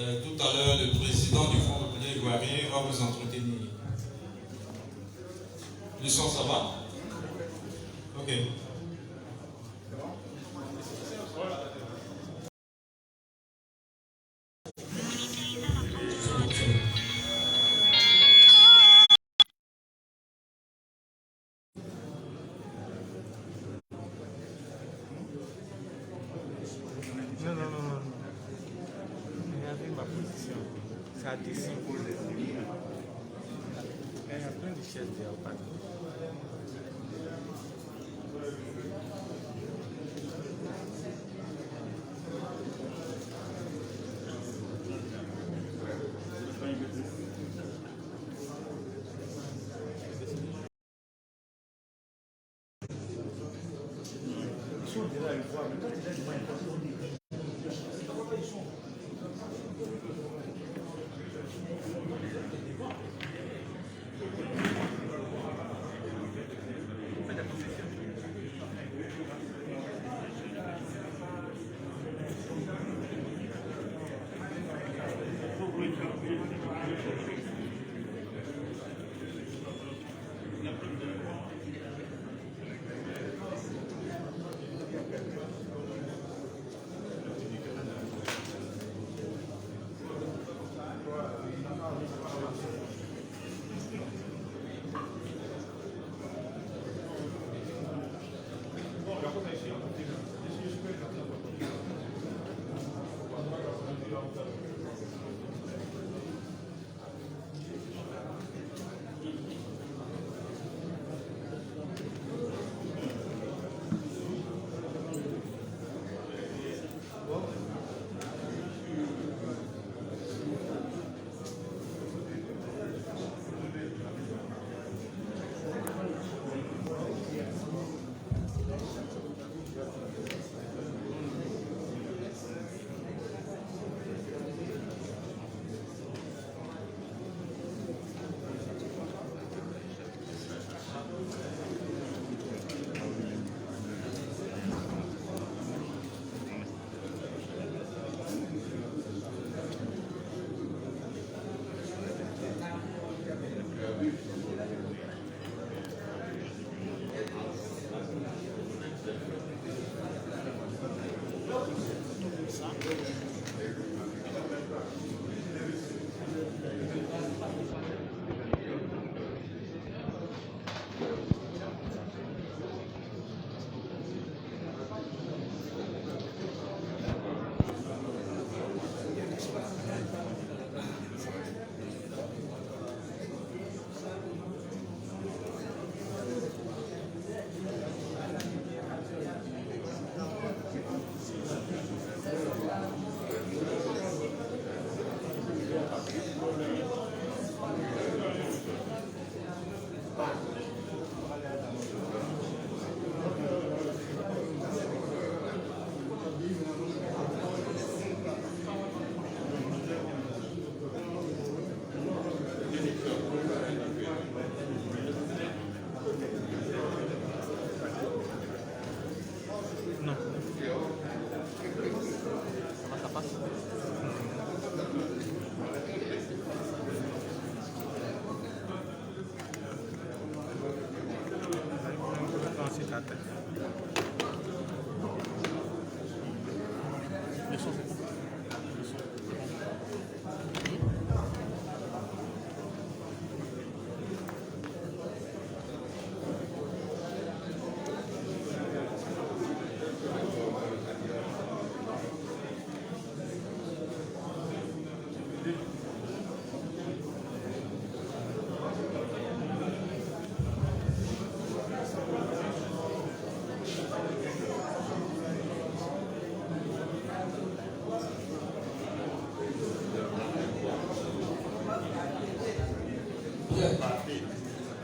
Tout à l'heure, le président du Fonds populaire ivoirien va vous entretenir. Le son, ça va? Ok. Non. Regardez ma position. C'est à dessin. Il y a plein de chaises derrière.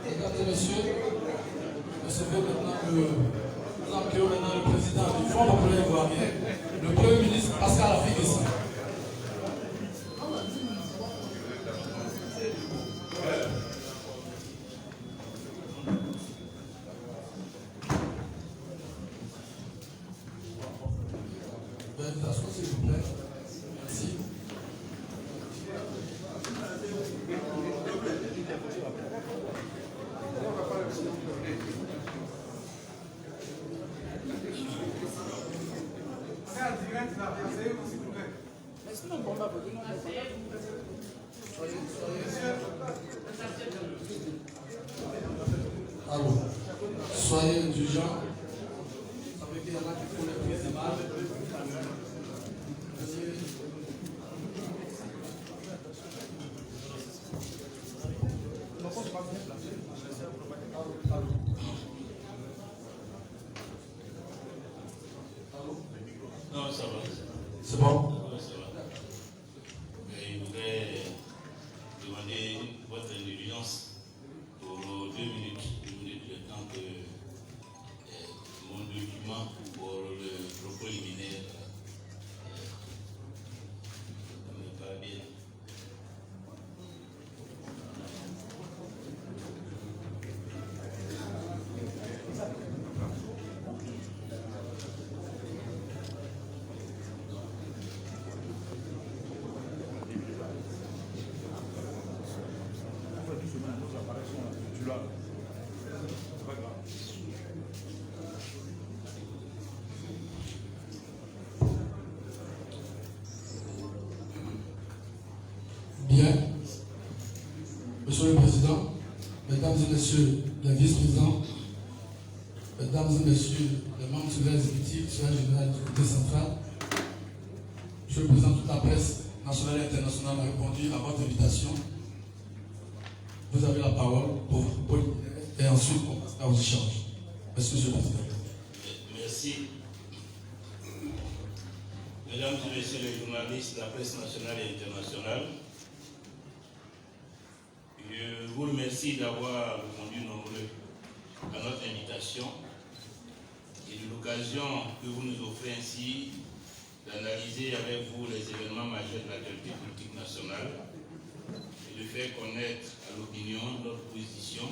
Mesdames et messieurs, recevez maintenant nous accueillons maintenant le président du Fonds populaire ivoirien, le Premier ministre Pascal Affi-Guissé. Veuillez vous asseoir, s'il vous plaît. Merci. Alors, soyez indulgents. Vous savez qu'il y en a qui font les prises d'images. Non, ça va. C'est bon? Oui, ça va. Mais je voudrais demander votre indulgence pour 2 minutes. 2 minutes, le temps que mon document pour le propos liminaire ne me va bien. Bien. Monsieur le Président, Mesdames et Messieurs les vice-présidents, Mesdames et Messieurs les membres de l'exécutif, secrétaire général du comité central, je présente toute la presse nationale et internationale a répondu à votre invitation. Vous avez la parole et ensuite on passera aux échanges. Merci, Monsieur le Président. Merci. Mesdames et Messieurs les journalistes de la presse nationale et internationale, je vous remercie d'avoir répondu nombreux à notre invitation et de l'occasion que vous nous offrez ainsi d'analyser avec vous les événements majeurs de l'actualité politique nationale et de faire connaître à l'opinion notre position,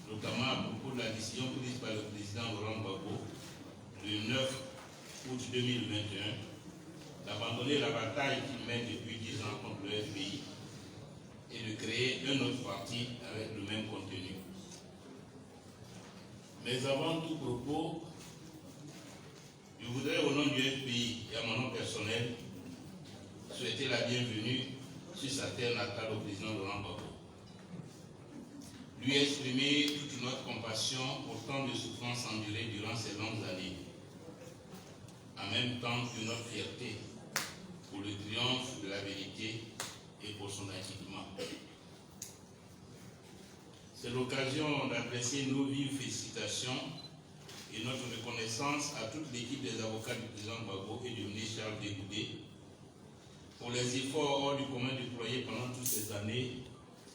notamment à propos de la décision prise par le président Laurent Gbagbo le 9 août 2021 d'abandonner la bataille qu'il mène depuis 10 ans contre le FPI et de créer un autre parti avec le même contenu. Mais avant tout propos, je voudrais au nom du FPI et à mon nom personnel souhaiter la bienvenue sur sa terre natale au président Laurent Gbagbo. Lui exprimer toute notre compassion pour tant de souffrances endurées durant ces longues années, en même temps que notre fierté pour le triomphe de la vérité et pour son acquittement. C'est l'occasion d'adresser nos vives félicitations et notre reconnaissance à toute l'équipe des avocats du président Gbagbo et du ministre Charles Dégoudé pour les efforts hors du commun déployés pendant toutes ces années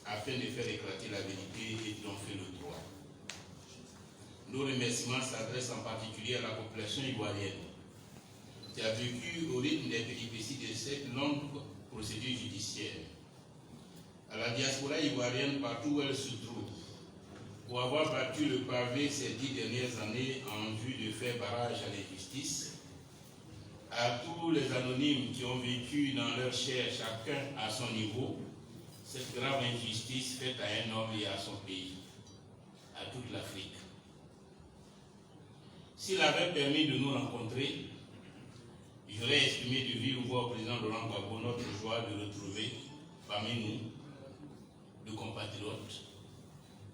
afin de faire éclater la vérité et triompher le droit. Nos remerciements s'adressent en particulier à la population ivoirienne qui a vécu au rythme des péripéties de cette longue procédure judiciaire, à la diaspora ivoirienne partout où elle se trouve, pour avoir battu le pavé ces 10 dernières années en vue de faire barrage à l'injustice, à tous les anonymes qui ont vécu dans leur chair, chacun à son niveau, cette grave injustice faite à un homme et à son pays, à toute l'Afrique. S'il avait permis de nous rencontrer, j'aurais exprimé de vive voix au président Laurent Gbagbo notre joie de retrouver parmi nous le compatriote,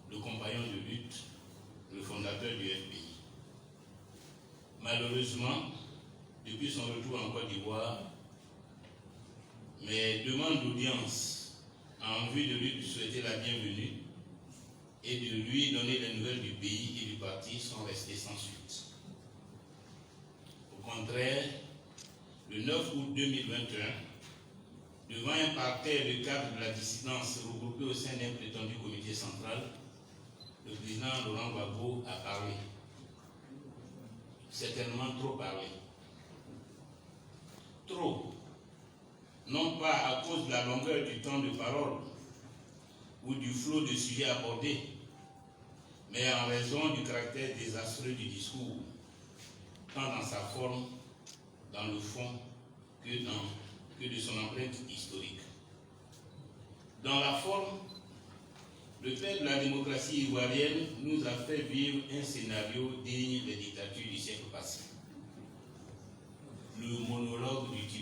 le compagnon de lutte, le fondateur du FPI. Malheureusement, depuis son retour en Côte d'Ivoire, mes demandes d'audience en vue de lui souhaiter la bienvenue et de lui donner les nouvelles du pays et du parti sont restées sans suite. Au contraire, le 9 août 2021, devant un parterre de cadres de la dissidence regroupés au sein d'un prétendu comité central, le président Laurent Gbagbo a parlé. Certainement trop parlé. Trop. Non pas à cause de la longueur du temps de parole ou du flot de sujets abordés, mais en raison du caractère désastreux du discours, tant dans sa forme, dans le fond, que de son empreinte historique. Dans la forme, le père de la démocratie ivoirienne nous a fait vivre un scénario digne des dictatures du siècle passé. Le monologue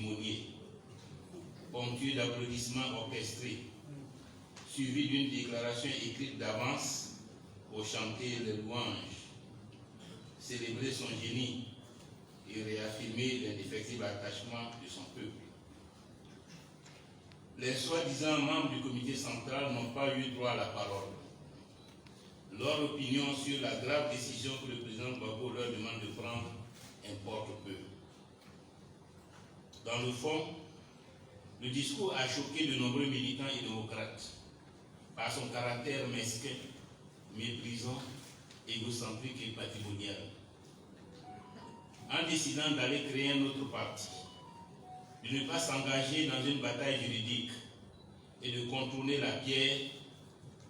timonier, ponctué d'applaudissements orchestrés, suivi d'une déclaration écrite d'avance pour chanter les louanges, célébrer son génie et réaffirmer l'indéfectible attachement de son peuple. Les soi-disant membres du comité central n'ont pas eu droit à la parole. Leur opinion sur la grave décision que le président Gbagbo leur demande de prendre importe peu. Dans le fond, le discours a choqué de nombreux militants et démocrates par son caractère mesquin, méprisant, égocentrique et patrimonial. En décidant d'aller créer un autre parti, de ne pas s'engager dans une bataille juridique et de contourner la pierre,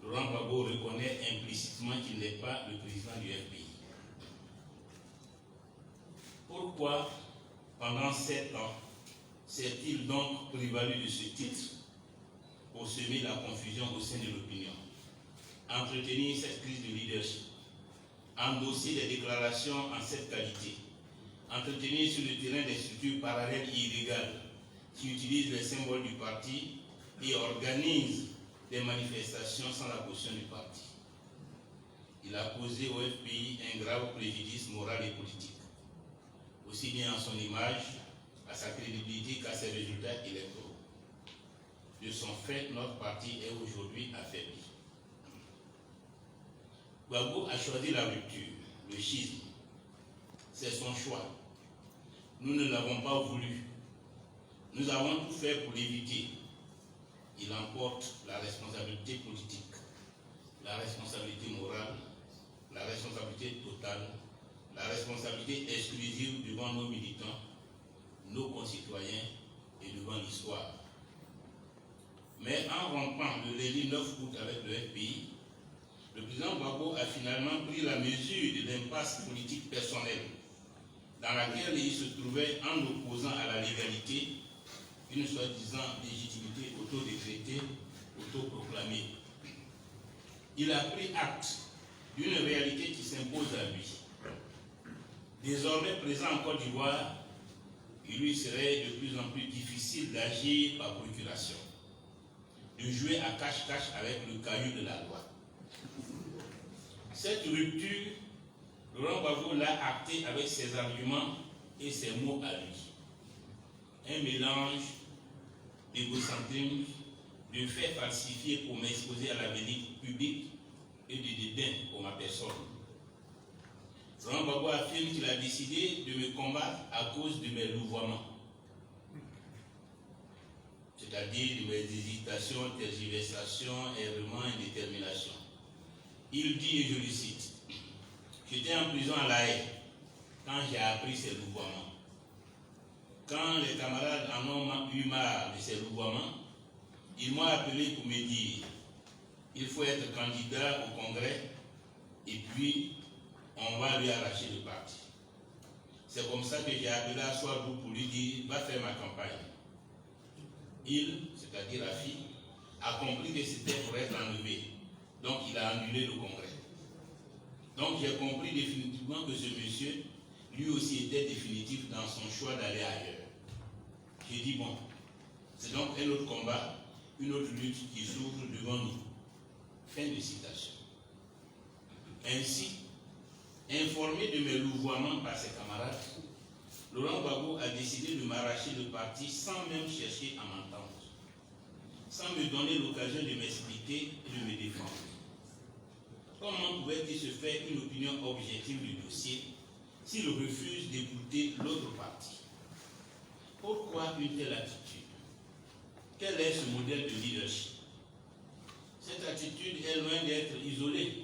Laurent Gbagbo reconnaît implicitement qu'il n'est pas le président du FPI. Pourquoi, pendant 7 ans, s'est-il donc prévalu de ce titre pour semer la confusion au sein de l'opinion, entretenir cette crise de leadership, endosser des déclarations en cette qualité, entretenir sur le terrain des structures parallèles et illégales qui utilisent les symboles du parti et organisent des manifestations sans la caution du parti? Il a causé au FPI un grave préjudice moral et politique, aussi bien en son image, à sa crédibilité qu'à ses résultats électoraux. De son fait, notre parti est aujourd'hui affaibli. Gbagbo a choisi la rupture, le schisme. C'est son choix. Nous ne l'avons pas voulu. Nous avons tout fait pour l'éviter. Il emporte la responsabilité politique, la responsabilité morale, la responsabilité totale, la responsabilité exclusive devant nos militants, nos concitoyens et devant l'histoire. Mais en rompant le lundi 9 août avec le FPI, le président Gbagbo a finalement pris la mesure de l'impasse politique personnelle dans laquelle il se trouvait en opposant à la légalité une soi-disant légitimité autodécrétée, autoproclamée. Il a pris acte d'une réalité qui s'impose à lui. Désormais présent en Côte d'Ivoire, il lui serait de plus en plus difficile d'agir par procuration, de jouer à cache-cache avec le caillou de la loi. Cette rupture, Laurent Gbagbo l'a actée avec ses arguments et ses mots à lui. Un mélange d'égocentrisme, de faits falsifiés pour m'exposer à la vérité publique et de dédain pour ma personne. Laurent Gbagbo affirme qu'il a décidé de me combattre à cause de mes louvoiements, c'est-à-dire de mes hésitations, tergiversations, errements, indéterminations. Il dit, et je le cite, « J'étais en prison à La Haye quand j'ai appris ces louvoiements. Quand les camarades en ont eu marre de ces louvoiements, ils m'ont appelé pour me dire « Il faut être candidat au Congrès et puis on va lui arracher le parti. » C'est comme ça que j'ai appelé à Souadou pour lui dire « Va faire ma campagne. » Il, c'est-à-dire la fille, a compris que c'était pour être enlevé. Donc il a annulé le Congrès. Donc j'ai compris définitivement que ce monsieur, lui aussi était définitif dans son choix d'aller ailleurs. J'ai dit bon, c'est donc un autre combat, une autre lutte qui s'ouvre devant nous. Fin de citation. Ainsi, informé de mes louvoiements par ses camarades, Laurent Gbagbo a décidé de m'arracher le parti sans même chercher à m'entendre, sans me donner l'occasion de m'expliquer et de me défendre. Comment pouvait-il se faire une opinion objective du dossier s'il refuse d'écouter l'autre parti? Pourquoi une telle attitude? Quel est ce modèle de leadership? Cette attitude est loin d'être isolée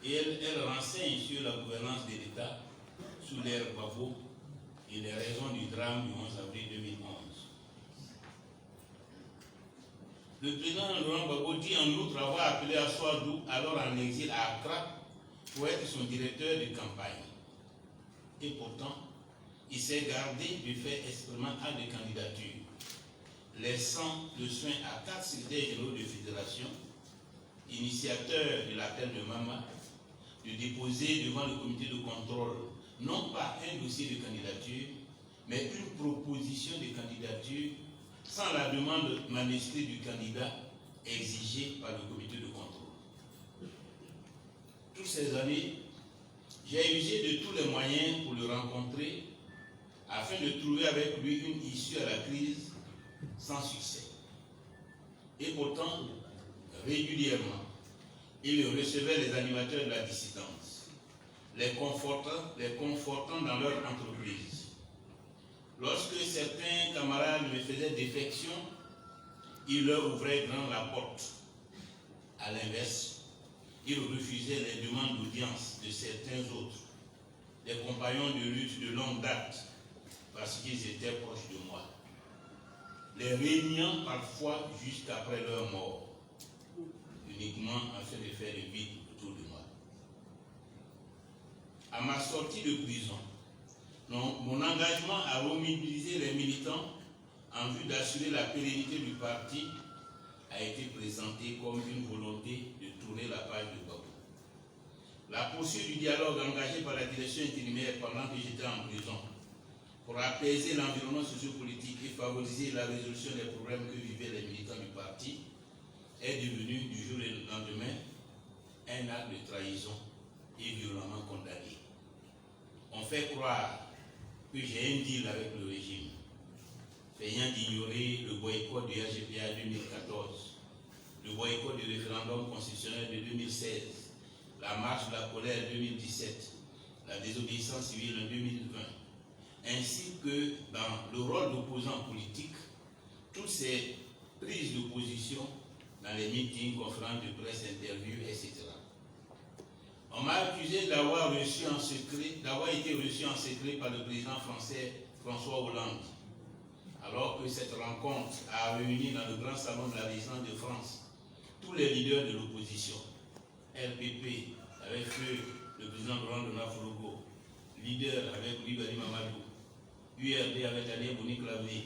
et elle renseigne sur la gouvernance de l'État sous l'ère Gbagbo et les raisons du drame du 11 avril 2011. Le président Laurent Gbagbo dit en outre avoir appelé à Souadou, alors en exil à Accra, pour être son directeur de campagne. Et pourtant, il s'est gardé de faire expressément acte de candidature, laissant le soin à 4 secrétaires généraux de fédération, initiateurs de l'appel de Mama, de déposer devant le comité de contrôle non pas un dossier de candidature, mais une proposition de candidature sans la demande manuscrite du candidat exigée par le comité de contrôle. Toutes ces années, j'ai usé de tous les moyens pour le rencontrer afin de trouver avec lui une issue à la crise sans succès. Et pourtant, régulièrement, il recevait les animateurs de la dissidence, les confortant dans leur entreprise. Lorsque certains camarades me faisaient défection, il leur ouvrait grand la porte. À l'inverse, il refusait les demandes d'audience de certains autres, des compagnons de lutte de longue date, parce qu'ils étaient proches de moi, les régnant parfois jusqu'après leur mort, uniquement afin de faire le vide autour de moi. À ma sortie de prison, mon engagement à remobiliser les militants en vue d'assurer la pérennité du parti a été présenté comme une volonté de tourner la page de Gbagbo. La poursuite du dialogue engagé par la direction intérimaire pendant que j'étais en prison pour apaiser l'environnement sociopolitique et favoriser la résolution des problèmes que vivaient les militants du parti est devenu du jour au lendemain un acte de trahison et violemment condamné. On fait croire que j'ai un deal avec le régime, feignant d'ignorer le boycott du RGPA 2014, le boycott du référendum constitutionnel de 2016, la marche de la colère 2017, la désobéissance civile en 2020, ainsi que dans le rôle d'opposant politique, toutes ces prises de position dans les meetings, conférences de presse, interviews, etc. On m'a accusé d'avoir été reçu en secret par le président français François Hollande, alors que cette rencontre a réuni dans le grand salon de la résidence de France tous les leaders de l'opposition, RPP avec le président Laurent Donald-Fologo, leader avec Louis-Bari Mamadou, URD avec Alain Boni-Clavé,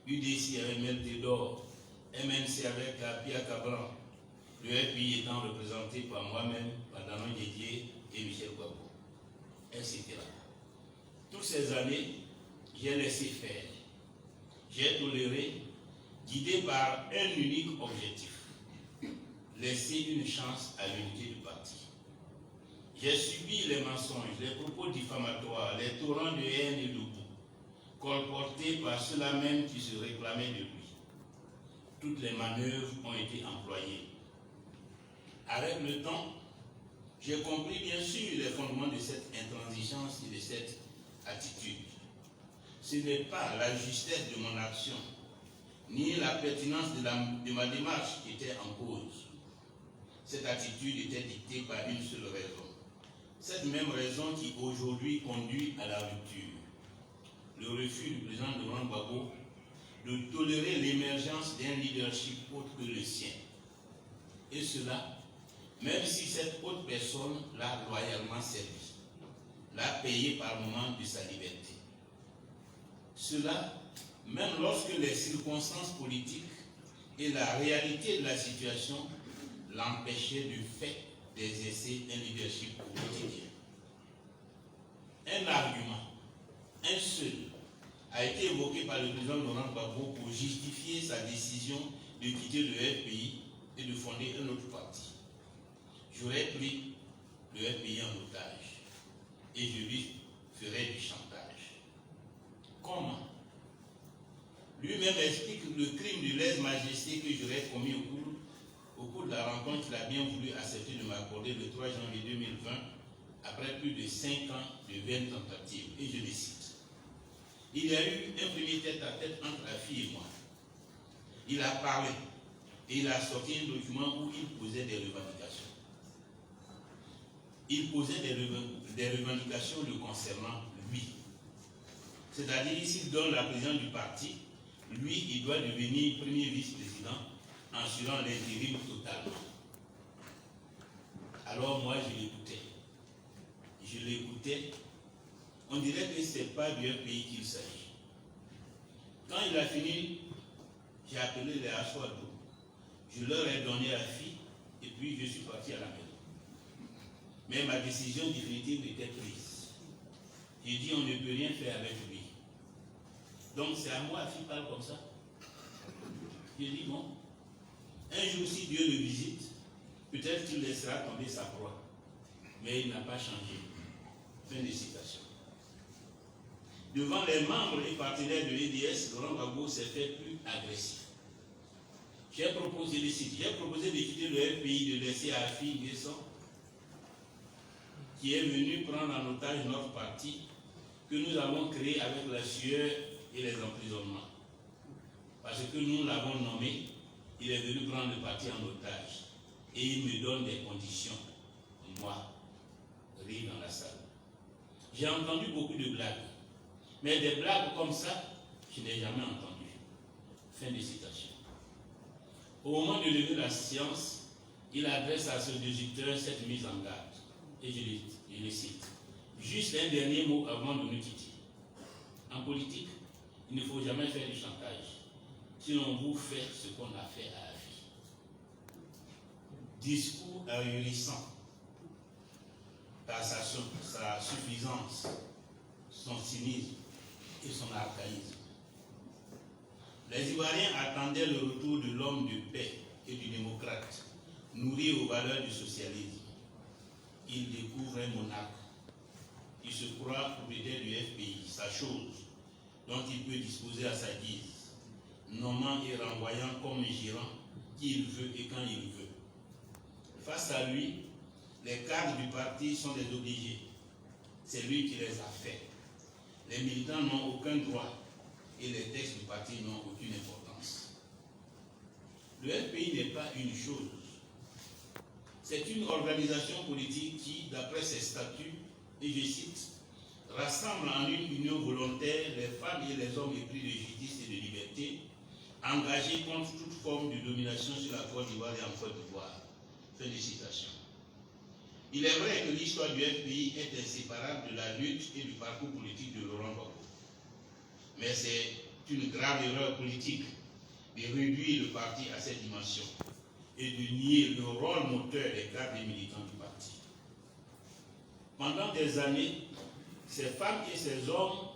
UDC avec Mel Tedor, MNC avec Pia Cabran, le FPI étant représenté par moi-même, par Danon Didier et Michel Gbagbo, etc. Toutes ces années, j'ai laissé faire. J'ai toléré, guidé par un unique objectif, laisser une chance à l'unité du parti. J'ai subi les mensonges, les propos diffamatoires, les torrents de haine et de boue, colportés par ceux-là même qui se réclamaient de lui. Toutes les manœuvres ont été employées. Avec le temps, j'ai compris bien sûr les fondements de cette intransigeance et de cette attitude. Ce n'est pas la justesse de mon action, ni la pertinence de ma démarche qui était en cause. Cette attitude était dictée par une seule raison. Cette même raison qui aujourd'hui conduit à la rupture. Le refus du président Laurent Gbagbo de tolérer l'émergence d'un leadership autre que le sien. Et cela, même si cette autre personne l'a loyalement servi, l'a payé par moment de sa liberté. Cela, même lorsque les circonstances politiques et la réalité de la situation l'empêchaient du fait d'exercer un leadership quotidien. Un argument, un seul, a été évoqué par le président Laurent Gbagbo pour justifier sa décision de quitter le FPI et de fonder un autre parti. J'aurais pris le FPI en otage et je lui ferais du chantage. Comment? Lui-même explique le crime de lèse-majesté que j'aurais commis au cours de la rencontre qu'il a bien voulu accepter de m'accorder le 3 janvier 2020, après plus de 5 ans de vaines tentatives. Et je le cite. Il y a eu un premier tête-à-tête entre la fille et moi. Il a parlé et il a sorti un document où il posait des revendications. Il posait des revendications le concernant lui. C'est-à-dire, s'il donne la présidence du parti, lui, il doit devenir premier vice-président en assurant l'intérim totalement. Alors moi, je l'écoutais. Je l'écoutais. On dirait que ce n'est pas du pays qu'il s'agit. Quand il a fini, j'ai appelé les Aswadou. Je leur ai donné la fille et puis je suis parti à la maison. Mais ma décision définitive était prise. J'ai dit on ne peut rien faire avec lui. Donc c'est à moi qui parle comme ça. Je dis bon, un jour si Dieu le visite, peut-être qu'il laissera tomber sa proie. Mais il n'a pas changé. Fin de citation. Devant les membres et partenaires de l'EDS, Laurent Gbagbo s'est fait plus agressif. J'ai proposé de quitter le FPI, de laisser Afi Nguesson, qui est venu prendre en otage notre parti, que nous avons créé avec la sueur et les emprisonnements. Parce que nous l'avons nommé, il est venu prendre le parti en otage. Et il me donne des conditions. Moi, rire dans la salle. J'ai entendu beaucoup de blagues. Mais des blagues comme ça, je n'ai jamais entendu. Fin de citation. Au moment de lever la séance, il adresse à ce déducteur cette mise en garde. Et je le cite. Juste un dernier mot avant de nous quitter. En politique, il ne faut jamais faire du chantage. Sinon, vous faites ce qu'on a fait à la vie. Discours ahurissant par sa suffisance, son cynisme et son archaïsme. Les Ivoiriens attendaient le retour de l'homme de paix et du démocrate, nourri aux valeurs du socialisme. Ils découvrent un monarque qui se croit propriétaire du FPI, sa chose, dont il peut disposer à sa guise, nommant et renvoyant comme gérant qui il veut et quand il veut. Face à lui, les cadres du parti sont des obligés. C'est lui qui les a faits. Les militants n'ont aucun droit et les textes du parti n'ont aucune importance. Le FPI n'est pas une chose. C'est une organisation politique qui, d'après ses statuts, et je cite, rassemble en une union volontaire les femmes et les hommes épris de justice et de liberté, engagés contre toute forme de domination sur la Côte d'Ivoire et en Côte d'Ivoire. Fin de citation. Il est vrai que l'histoire du FPI est inséparable de la lutte et du parcours politique de Laurent Gbagbo. Mais c'est une grave erreur politique de réduire le parti à cette dimension et de nier le rôle moteur des cadres et militants du parti. Pendant des années, ces femmes et ces hommes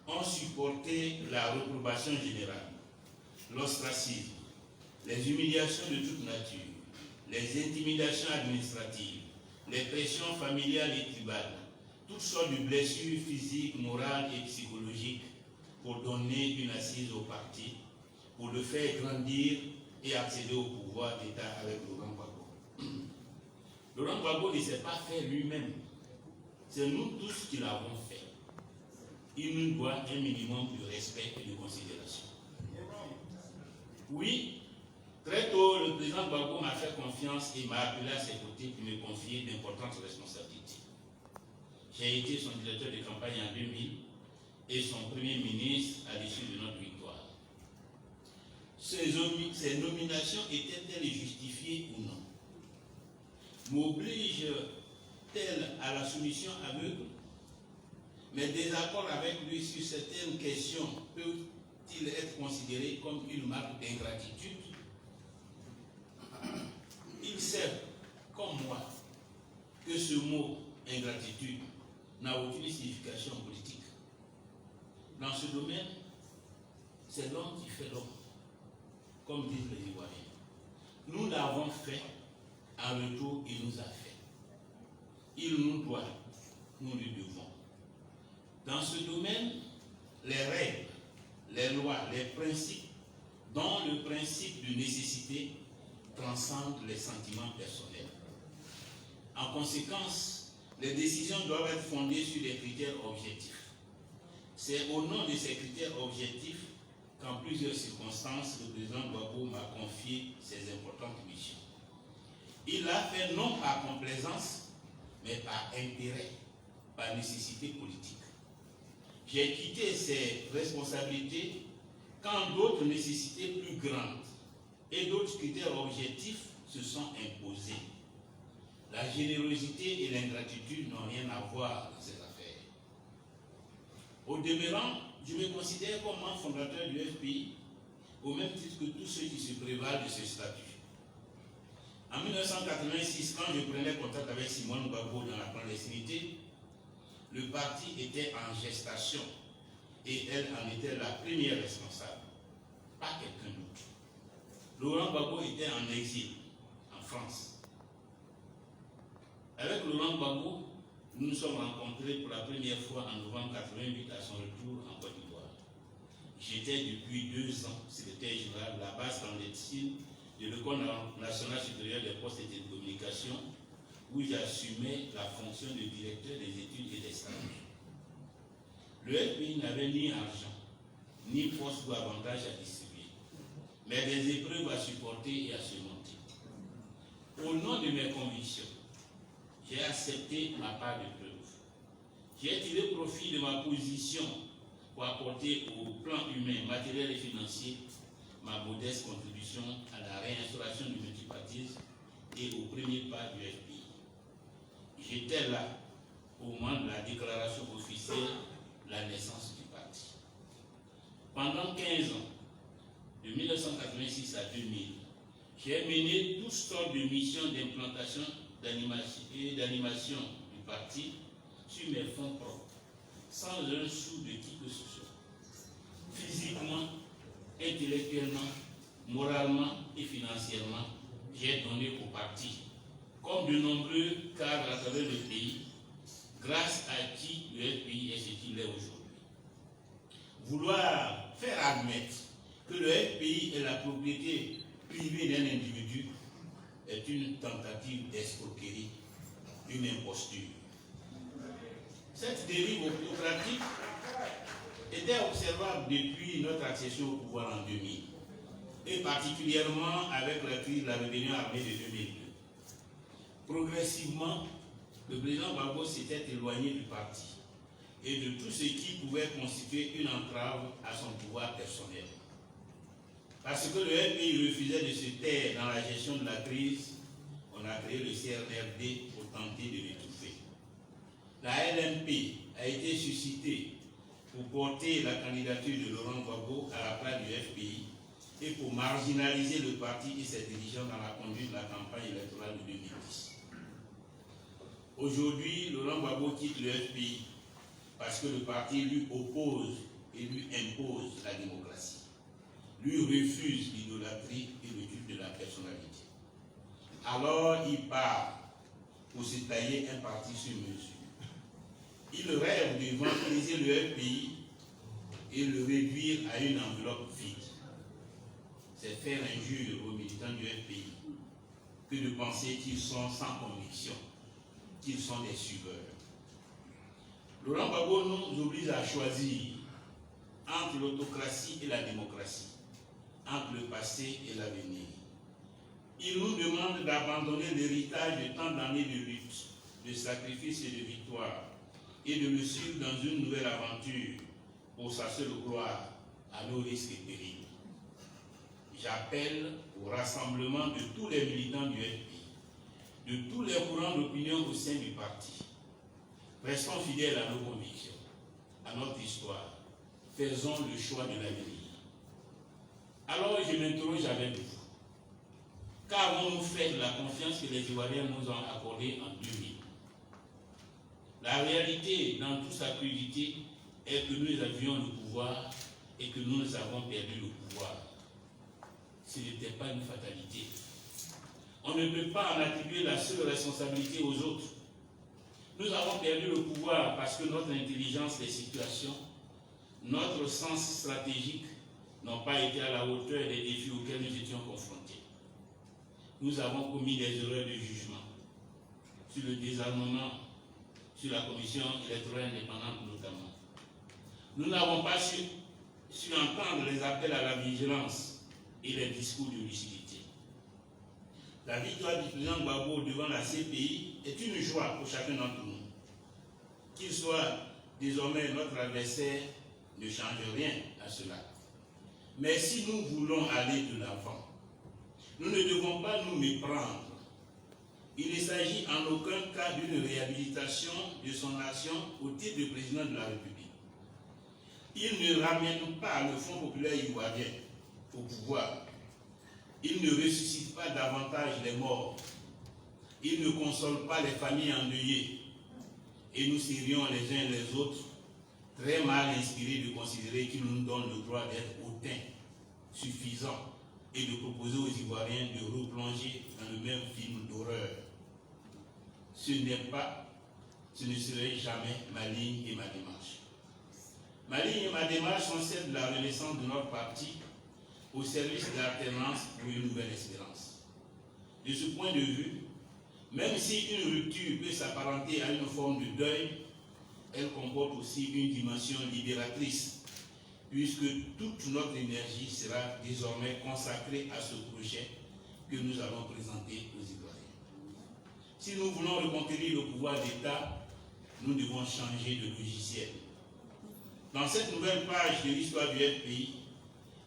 ont supporté la réprobation générale, l'ostracisme, les humiliations de toute nature, les intimidations administratives, les pressions familiales et tribales, toutes sortes de blessures physiques, morales et psychologiques pour donner une assise au parti, pour le faire grandir et accéder au pouvoir d'État avec Laurent Gbagbo. Laurent Gbagbo ne s'est pas fait lui-même. C'est nous tous qui l'avons fait. Il nous doit un minimum de respect et de considération. Oui, très tôt, le président Gbagbo m'a fait confiance et m'a appelé à ses côtés pour me confier d'importantes responsabilités. J'ai été son directeur de campagne en 2000 et son premier ministre à l'issue de notre victoire. Ces nominations étaient-elles justifiées ou non? M'oblige-t-elle à la soumission aveugle? Mes désaccords avec lui sur certaines questions peuvent-ils être considérés comme une marque d'ingratitude? Il sait, comme moi, que ce mot ingratitude n'a aucune signification politique. Dans ce domaine, c'est l'homme qui fait l'homme, comme disent les Ivoiriens. Nous l'avons fait, en retour, il nous a fait. Il nous doit, nous lui devons. Dans ce domaine, les règles, les lois, les principes, dont le principe de nécessité transcende les sentiments personnels. En conséquence, les décisions doivent être fondées sur des critères objectifs. C'est au nom de ces critères objectifs qu'en plusieurs circonstances, le président Gbagbo m'a confié ces importantes missions. Il l'a fait non par complaisance, mais par intérêt, par nécessité politique. J'ai quitté ces responsabilités quand d'autres nécessités plus grandes et d'autres critères objectifs se sont imposés. La générosité et l'ingratitude n'ont rien à voir dans cette affaire. Au demeurant, je me considère comme membre fondateur du FPI, au même titre que tous ceux qui se prévalent de ce statut. En 1986, quand je prenais contact avec Simone Gbagbo dans la clandestinité, le parti était en gestation et elle en était la première responsable, pas quelqu'un d'autre. Laurent Gbagbo était en exil en France. Avec Laurent Gbagbo, nous nous sommes rencontrés pour la première fois en novembre 88 à son retour en Côte d'Ivoire. J'étais depuis 2 ans secrétaire général de la base clandestine de l'École nationale supérieure des postes et télécommunications, où j'assumais la fonction de directeur des études et des stages. Le FPI n'avait ni argent, ni poste ou avantage à distribuer, mais des épreuves à supporter et à surmonter. Au nom de mes convictions, j'ai accepté ma part de preuve. J'ai tiré profit de ma position pour apporter au plan humain, matériel et financier ma modeste contribution à la réinstauration du multipartisme et au premier pas du FPI. J'étais là au moment de la déclaration officielle de la naissance du parti. Pendant 15 ans, de 1986 à 2000, j'ai mené toutes sortes de missions d'implantation et d'animation du parti sur mes fonds propres, sans un sou de qui que ce soit. Physiquement, intellectuellement, moralement et financièrement, j'ai donné au parti, comme de nombreux cadres à travers le pays, grâce à qui le FPI est ce qu'il est aujourd'hui. Vouloir faire admettre que le FPI est la propriété privée d'un individu est une tentative d'escroquerie, une imposture. Cette dérive autocratique était observable depuis notre accession au pouvoir en 2000, et particulièrement avec la crise de la rébellion armée de 2002. Progressivement, le président Gbagbo s'était éloigné du parti et de tout ce qui pouvait constituer une entrave à son pouvoir personnel. Parce que le FPI refusait de se taire dans la gestion de la crise, on a créé le CRRD pour tenter de l'étouffer. La LMP a été suscitée pour porter la candidature de Laurent Gbagbo à la place du FPI et pour marginaliser le parti et ses dirigeants dans la conduite de la campagne électorale de 2010. Aujourd'hui, Laurent Gbagbo quitte le FPI parce que le parti lui oppose et lui impose la démocratie, lui refuse l'idolâtrie et le culte de la personnalité. Alors il part pour se tailler un parti sur mesure. Il rêve de vandaliser le FPI et le réduire à une enveloppe vide. C'est faire injure aux militants du FPI que de penser qu'ils sont sans conviction, qu'ils sont des suiveurs. Laurent Gbagbo nous oblige à choisir entre l'autocratie et la démocratie, entre le passé et l'avenir. Il nous demande d'abandonner l'héritage de tant d'années de lutte, de sacrifices et de victoires, et de le suivre dans une nouvelle aventure pour sa seule gloire, à nos risques et périls. J'appelle au rassemblement de tous les militants du FPI, de tous les courants d'opinion au sein du parti. Restons fidèles à nos convictions, à notre histoire. Faisons le choix de l'avenir. Alors je m'interroge avec vous. Qu'avons-nous fait de la confiance que les Ivoiriens nous ont accordée en 2000? La réalité, dans toute sa crudité, est que nous avions le pouvoir et que nous avons perdu le pouvoir. Ce n'était pas une fatalité. On ne peut pas en attribuer la seule responsabilité aux autres. Nous avons perdu le pouvoir parce que notre intelligence des situations, notre sens stratégique n'ont pas été à la hauteur des défis auxquels nous étions confrontés. Nous avons commis des erreurs de jugement sur le désarmement, sur la commission électorale indépendante notamment. Nous n'avons pas su entendre les appels à la vigilance et les discours de lucidité. La victoire du président Gbagbo devant la CPI est une joie pour chacun d'entre nous. Qu'il soit désormais notre adversaire ne change rien à cela. Mais si nous voulons aller de l'avant, nous ne devons pas nous méprendre. Il ne s'agit en aucun cas d'une réhabilitation de son action au titre de président de la République. Il ne ramène pas le Front populaire ivoirien au pouvoir. Il ne ressuscite pas davantage les morts. Il ne console pas les familles endeuillées. Et nous serions les uns les autres très mal inspiré de considérer qu'il nous donne le droit d'être hautains, suffisants, et de proposer aux Ivoiriens de replonger dans le même film d'horreur. Ce n'est pas, ce ne serait jamais ma ligne et ma démarche. Ma ligne et ma démarche sont celles de la renaissance de notre parti au service de l'alternance pour une nouvelle espérance. De ce point de vue, même si une rupture peut s'apparenter à une forme de deuil, elle comporte aussi une dimension libératrice, puisque toute notre énergie sera désormais consacrée à ce projet que nous allons présenter aux Ivoiriens. Si nous voulons reconquérir le pouvoir d'État, nous devons changer de logiciel. Dans cette nouvelle page de l'histoire du FPI,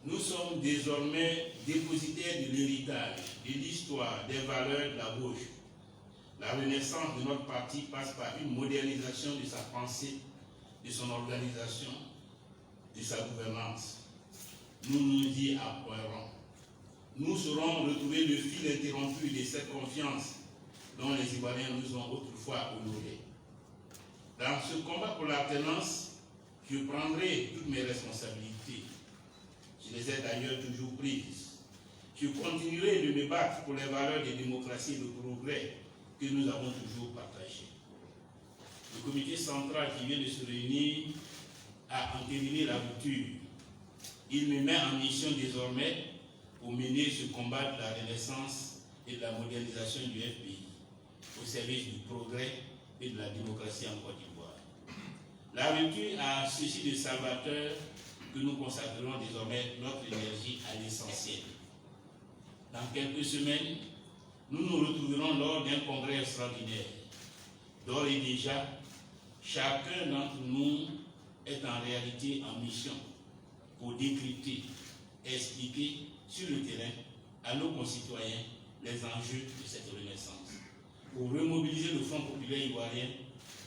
nous sommes désormais dépositaires de l'héritage, de l'histoire, des valeurs de la gauche. La renaissance de notre parti passe par une modernisation de sa pensée, de son organisation, de sa gouvernance. Nous nous y appuierons. Nous saurons retrouver le fil interrompu de cette confiance dont les Ivoiriens nous ont autrefois honorés. Dans ce combat pour l'alternance, je prendrai toutes mes responsabilités. Je les ai d'ailleurs toujours prises. Je continuerai de me battre pour les valeurs de démocratie et de progrès que nous avons toujours partagées. Le comité central qui vient de se réunir a entériné la rupture. Il me met en mission désormais pour mener ce combat de la renaissance et de la modernisation du FPI au service du progrès et de la démocratie en Côte d'Ivoire. La rupture a ceci de salvateur que nous consacrerons désormais notre énergie à l'essentiel. Dans quelques semaines, nous nous retrouverons lors d'un congrès extraordinaire. D'ores et déjà, chacun d'entre nous est en réalité en mission pour décrypter, expliquer sur le terrain à nos concitoyens les enjeux de cette renaissance, pour remobiliser le Front populaire ivoirien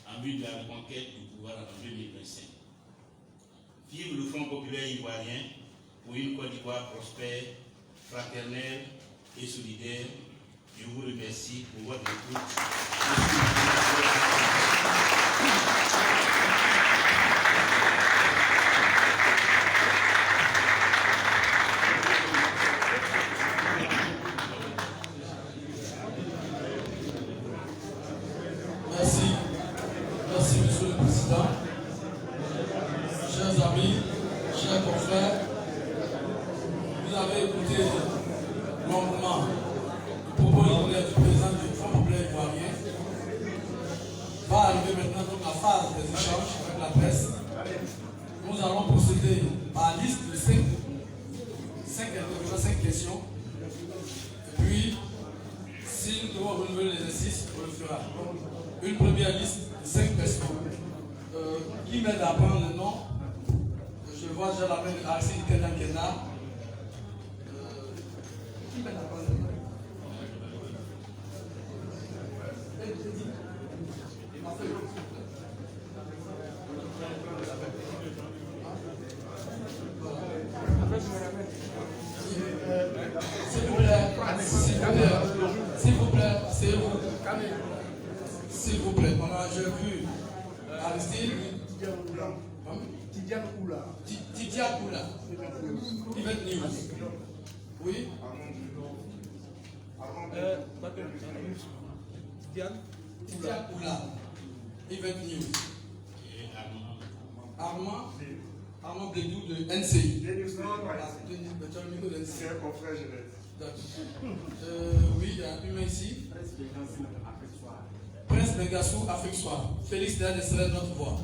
en vue de la reconquête du pouvoir en 2025. Vive le Front populaire ivoirien pour une Côte d'Ivoire prospère, fraternelle et solidaire. Je vous remercie pour votre écoute. Merci. Merci, Monsieur le Président. Chers amis, chers confrères, vous avez écouté longuement le propos du président du Front populaire ivoirien. Va arriver maintenant donc la phase des échanges avec la presse. Nous allons procéder par liste de 5 questions. Et puis, si nous devons renouveler l'exercice, on le fera. Une première liste de 5 personnes. Qui m'aide à prendre le nom? Je vois déjà la main de Arsène Kenan. Qui m'aide à prendre le nom? S'il vous plaît, c'est vous. S'il vous plaît, j'ai vu Aristide Tidiane Oula, Event News. Oui. Tidiane Oula, Event News. Armand Blédou de NCI. C'est un confrère jeunesse. Oui, il y a un humain ici. Prince Bengassou, Afrique Soir. Félix Dédé serait notre voix.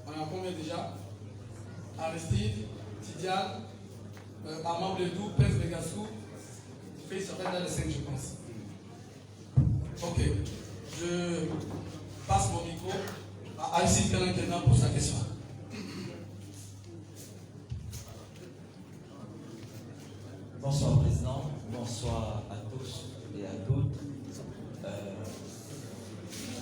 On a combien déjà? Aristide, Tidiane, Armand Blédou, Prince Bengassou. Félix serait dans les 5, je pense. Ok. Je passe mon micro à Aïssi Kenan pour sa question. Bonsoir Président, bonsoir à tous et à toutes.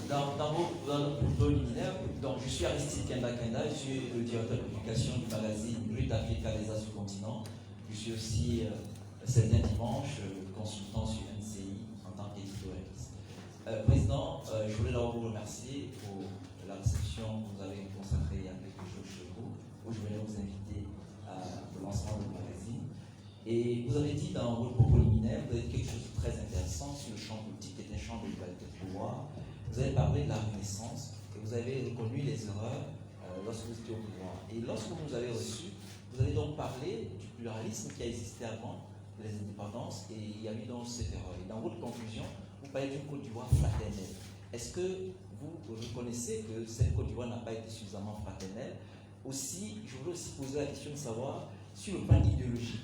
Dans vos propos liminaires, donc je suis Aristide Kenda, je suis le directeur de publication du magazine Lutte Africa des As continent. Je suis aussi certains dimanches consultant sur NCI en tant qu'éditorialiste. Président, je voulais d'abord vous remercier pour la réception que vous avez consacrée il y a quelques jours chez vous, où je voulais vous inviter au lancement du magazine. Et vous avez dit dans votre propos liminaire, vous avez dit quelque chose de très intéressant sur le champ politique, qui est un champ de l'égalité de pouvoir. Vous avez parlé de la Renaissance et vous avez reconnu les erreurs lorsque vous étiez au pouvoir. Et lorsque vous nous avez reçus, vous avez donc parlé du pluralisme qui a existé avant les indépendances et il y a eu donc cette erreur. Et dans votre conclusion, vous parlez d'une Côte d'Ivoire fraternelle. Est-ce que vous reconnaissez que cette Côte d'Ivoire n'a pas été suffisamment fraternelle? Aussi, je voulais aussi poser la question de savoir, sur le plan idéologique,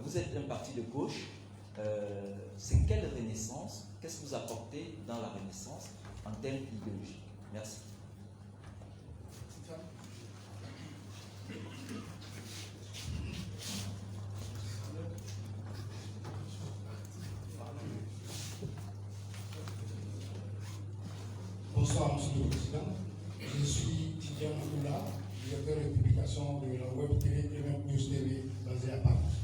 vous êtes un parti de gauche, c'est quelle renaissance, qu'est-ce que vous apportez dans la renaissance en termes idéologiques? Merci. Bonsoir, Monsieur le Président. Je suis Tidiane Akoula, directeur de publication de la Web TV et même News TV basée à Paris.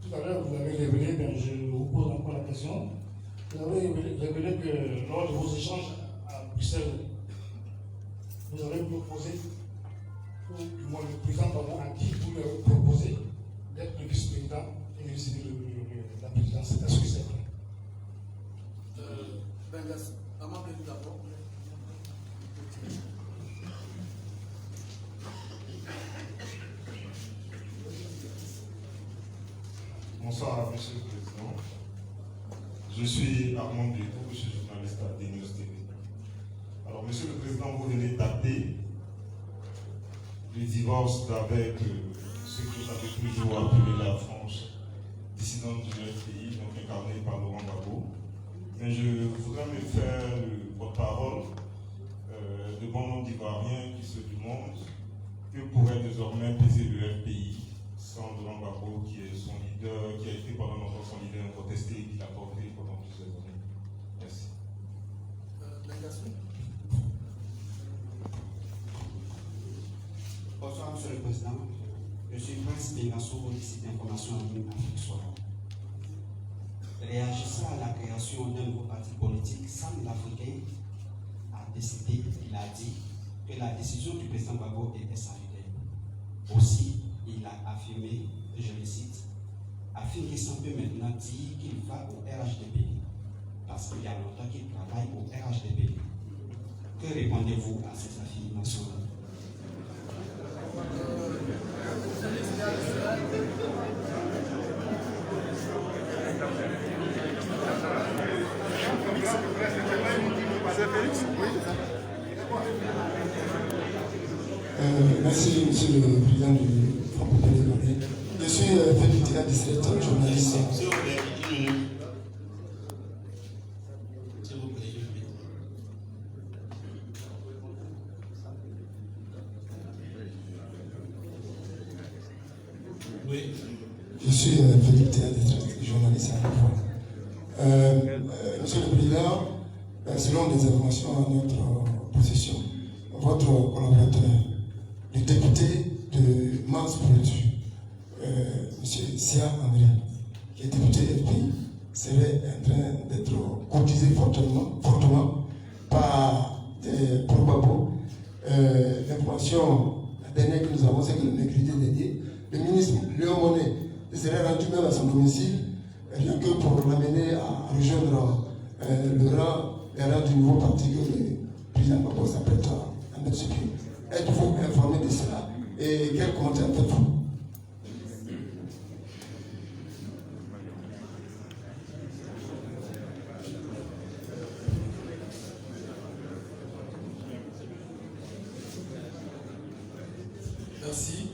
Tout à l'heure, vous avez révélé, je vous pose encore la question, vous avez révélé que lors de vos échanges à Bruxelles, vous avez proposé, ou du moins le président Bamon a dit, vous lui avez proposé d'être le vice-président et de décider la présidence. Est-ce que c'est vrai? Bonsoir, Monsieur le Président. Je suis Armand Bétou, je suis journaliste à DNews TV. Alors, Monsieur le Président, vous venez dater le divorce d'avec ce que vous avez toujours appelé la France dissidente du pays, donc incarnée par Laurent Gbagbo. Mais je voudrais me faire le porte-parole de bon nombre d'Ivoiriens qui se demandent que pourrait désormais peser le FPI sans Laurent Gbagbo, qui est son leader, qui a été pendant longtemps son leader contesté et qui l'a porté pendant plusieurs années. Merci. Bonsoir, Monsieur le Président. Je suis Prince Bengasso du site d'information en ligne Afrique Soir. Réagissant à la création d'un nouveau parti politique, Sam l'Africain a décidé, il a dit que la décision du président Gbagbo était salutaire. Aussi, il a affirmé, et je le cite, Afin-Guessan peut maintenant dire qu'il va au RHDP, parce qu'il y a longtemps qu'il travaille au RHDP. Que répondez-vous à ces affirmations-là? Merci, Monsieur le Président du Front populaire ivoirien. Je suis Félix Théa, district journaliste. S'il vous plaît, une minute. S'il vous plaît, une minute. Oui. Je suis Félix Théa, district journaliste à Ivoire. Monsieur le Président, selon les informations à notre possession, votre collaborateur, le député de Mars Produit, M. Sia André, qui est député FPI, serait en train d'être courtisé fortement par Gbagbo. L'information, la dernière que nous avons, c'est que le mercredi dernier, le ministre Léon Monnet serait rendu même à son domicile, rien que pour l'amener à rejoindre le rang du nouveau parti que le président Gbagbo s'apprête à mettre sur pied. Êtes-vous informé de cela et quel commentaire faites-vous? Merci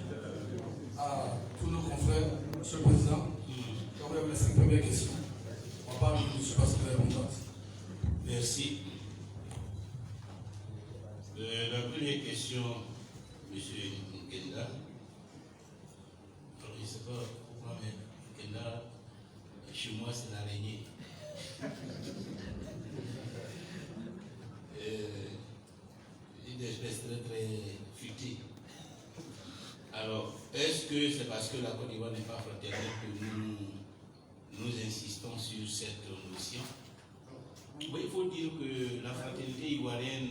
à tous nos confrères, Monsieur le Président. Quand même, les 5 premières questions. On va pas je suis pas très abondante. Merci. La première question, M. Nkenda. Je ne sais pas pourquoi, mais Nkenda, chez moi, c'est l'araignée. Une espèce très très futile. Alors, est-ce que c'est parce que la Côte d'Ivoire n'est pas fraternelle que nous insistons sur cette notion? Oui, il faut dire que la fraternité ivoirienne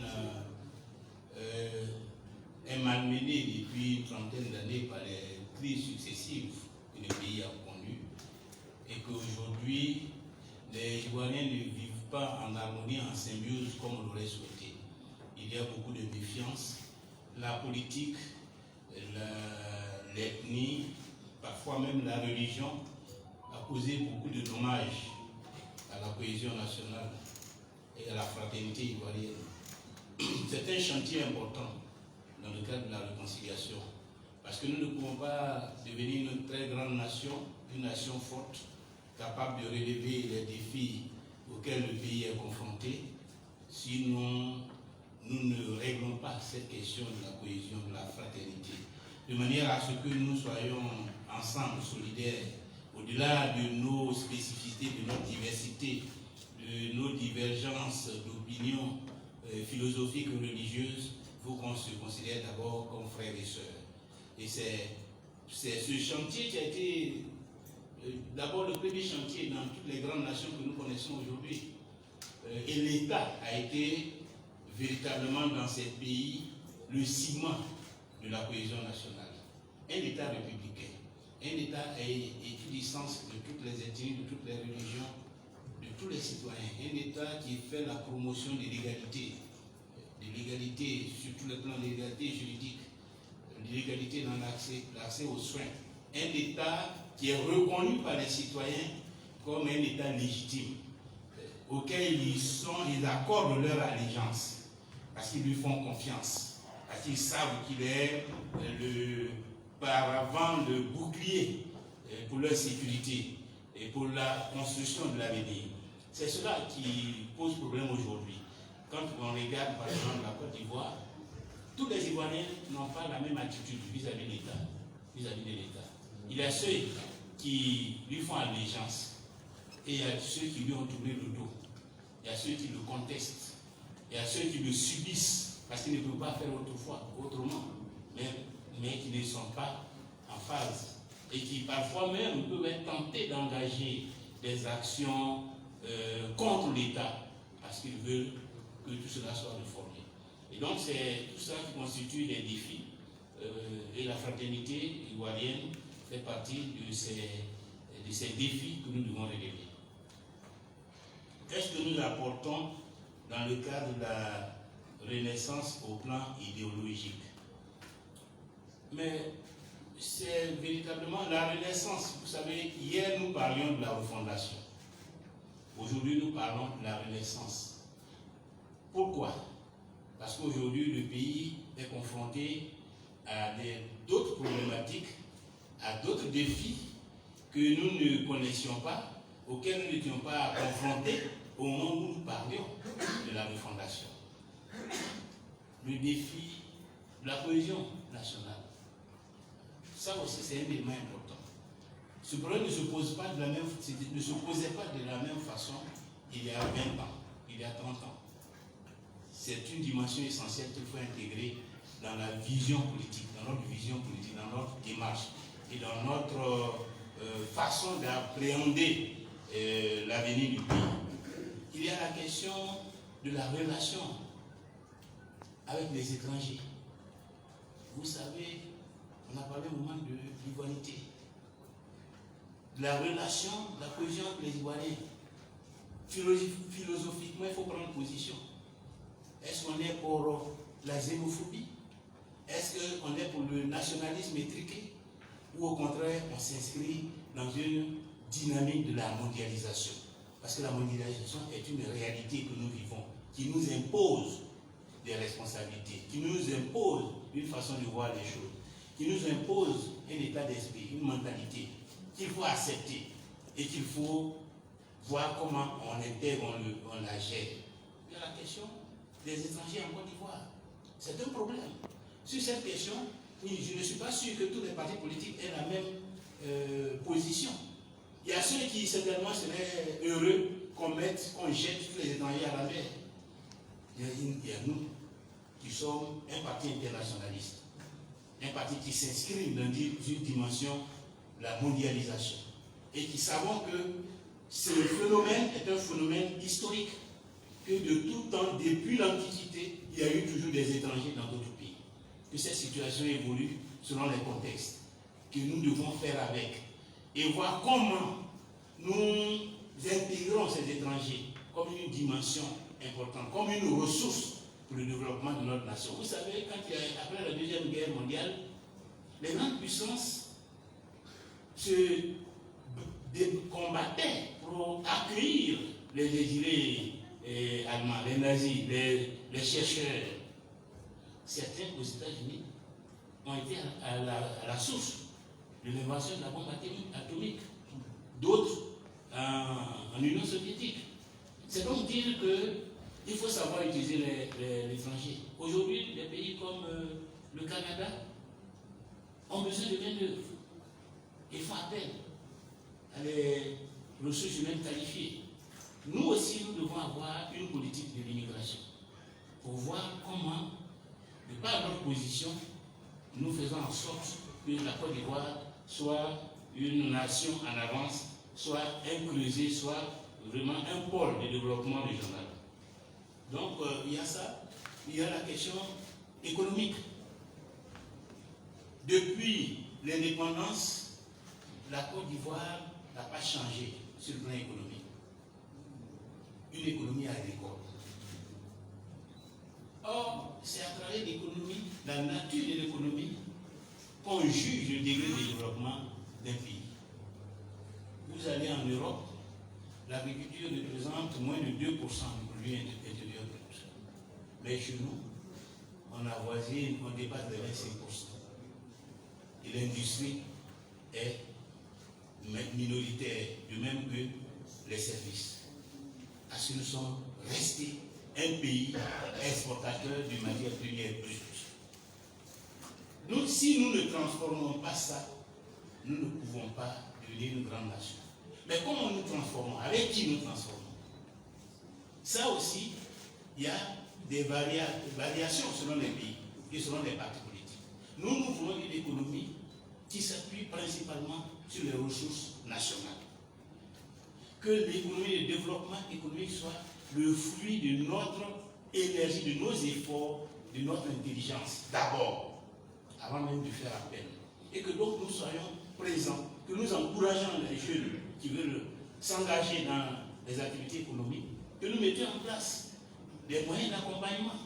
est malmené depuis une trentaine d'années par les crises successives que le pays a connues et qu'aujourd'hui, les Ivoiriens ne vivent pas en harmonie, en symbiose comme on l'aurait souhaité. Il y a beaucoup de méfiance. La politique, l'ethnie, parfois même la religion a causé beaucoup de dommages à la cohésion nationale et à la fraternité ivoirienne. C'est un chantier important dans le cadre de la réconciliation, parce que nous ne pouvons pas devenir une très grande nation, une nation forte, capable de relever les défis auxquels le pays est confronté, si nous ne réglons pas cette question de la cohésion, de la fraternité, de manière à ce que nous soyons ensemble, solidaires, au-delà de nos spécificités, de notre diversité, de nos divergences d'opinion philosophiques ou religieuses. Il faut qu'on se considère d'abord comme frères et sœurs. Et c'est ce chantier qui a été d'abord le premier chantier dans toutes les grandes nations que nous connaissons aujourd'hui. Et l'État a été véritablement dans ces pays le ciment de la cohésion nationale. Un État républicain, un État équidistance de toutes les ethnies, de toutes les religions, de tous les citoyens, un État qui fait la promotion de l'égalité sur tous les plans, de l'égalité juridique, de l'égalité dans l'accès aux soins, un État qui est reconnu par les citoyens comme un État légitime, auquel ils accordent leur allégeance, parce qu'ils lui font confiance, parce qu'ils savent qu'il est le paravent, le bouclier pour leur sécurité et pour la construction de l'avenir. C'est cela qui pose problème aujourd'hui. Quand on regarde par exemple la Côte d'Ivoire, tous les Ivoiriens n'ont pas la même attitude vis-à-vis de l'État. Il y a ceux qui lui font allégeance et il y a ceux qui lui ont tourné le dos. Il y a ceux qui le contestent. Il y a ceux qui le subissent parce qu'ils ne peuvent pas faire autrement, mais qui ne sont pas en phase et qui parfois même peuvent être tentés d'engager des actions contre l'État parce qu'ils veulent que tout cela soit réformé. Et donc c'est tout ça qui constitue des défis et la fraternité ivoirienne fait partie de ces défis que nous devons relever. Qu'est-ce que nous apportons dans le cadre de la renaissance au plan idéologique? Mais c'est véritablement la renaissance. Vous savez, hier nous parlions de la refondation. Aujourd'hui nous parlons de la renaissance. Pourquoi? Parce qu'aujourd'hui le pays est confronté à d'autres problématiques, à d'autres défis que nous ne connaissions pas, auxquels nous n'étions pas confrontés au moment où nous parlions de la refondation. Le défi de la cohésion nationale. Ça aussi, c'est un élément important. Ce problème ne se posait pas de la même façon il y a 20 ans, il y a 30 ans. C'est une dimension essentielle qu'il faut intégrer dans la vision politique, dans notre vision politique, dans notre démarche et dans notre façon d'appréhender l'avenir du pays. Il y a la question de la relation avec les étrangers. Vous savez, on a parlé au moment de l'ivoirité. La relation, la cohésion avec les Ivoiriens. Philosophiquement, il faut prendre position. Est-ce qu'on est pour la xénophobie? Est-ce qu'on est pour le nationalisme étriqué? Ou au contraire, on s'inscrit dans une dynamique de la mondialisation? Parce que la mondialisation est une réalité que nous vivons, qui nous impose des responsabilités, qui nous impose une façon de voir les choses, qui nous impose un état d'esprit, une mentalité qu'il faut accepter et qu'il faut voir comment on intègre, on la gère. Il y a la question des étrangers en Côte d'Ivoire. C'est un problème. Sur cette question, oui, je ne suis pas sûr que tous les partis politiques aient la même position. Il y a ceux qui certainement seraient heureux qu'on jette tous les étrangers à la mer. Il y a nous qui sommes un parti internationaliste, un parti qui s'inscrit dans une dimension de la mondialisation et qui savons que ce phénomène est un phénomène historique. que de tout temps, depuis l'Antiquité, il y a eu toujours des étrangers dans d'autres pays. Que cette situation évolue selon les contextes, que nous devons faire avec, et voir comment nous intégrons ces étrangers comme une dimension importante, comme une ressource pour le développement de notre nation. Vous savez, après la Deuxième Guerre mondiale, les grandes puissances se combattaient pour accueillir les désirés allemands, les nazis, les chercheurs. Certains aux États-Unis ont été à la source de l'invention de la bombe atomique, d'autres en Union soviétique. C'est donc dire qu'il faut savoir utiliser l'étranger. Aujourd'hui, des pays comme le Canada ont besoin de main-d'œuvre et font appel à les ressources humaines qualifiées. Nous aussi, nous devons avoir une politique de l'immigration pour voir comment, de par notre position, nous faisons en sorte que la Côte d'Ivoire soit une nation en avance, soit un creuset, soit vraiment un pôle de développement régional. Donc, il y a ça. Il y a la question économique. Depuis l'indépendance, la Côte d'Ivoire n'a pas changé sur le plan économique. Une économie agricole. Or, c'est à travers l'économie, la nature de l'économie, qu'on juge le degré de développement d'un pays. Vous allez en Europe, l'agriculture représente moins de 2% du produit intérieur brut. Mais chez nous, on avoisine, on dépasse les 25%. Et l'industrie est minoritaire, de même que les services. Parce que nous sommes restés un pays exportateur de matières premières brutes. Donc, si nous ne transformons pas ça, nous ne pouvons pas devenir une grande nation. Mais comment nous transformons? Avec qui nous transformons? Ça aussi, il y a des variations selon les pays et selon les partis politiques. Nous voulons une économie qui s'appuie principalement sur les ressources nationales. Que l'économie, le développement économique soit le fruit de notre énergie, de nos efforts, de notre intelligence, d'abord, avant même de faire appel. Et que donc nous soyons présents, que nous encourageons les jeunes qui veulent s'engager dans les activités économiques, que nous mettions en place des moyens d'accompagnement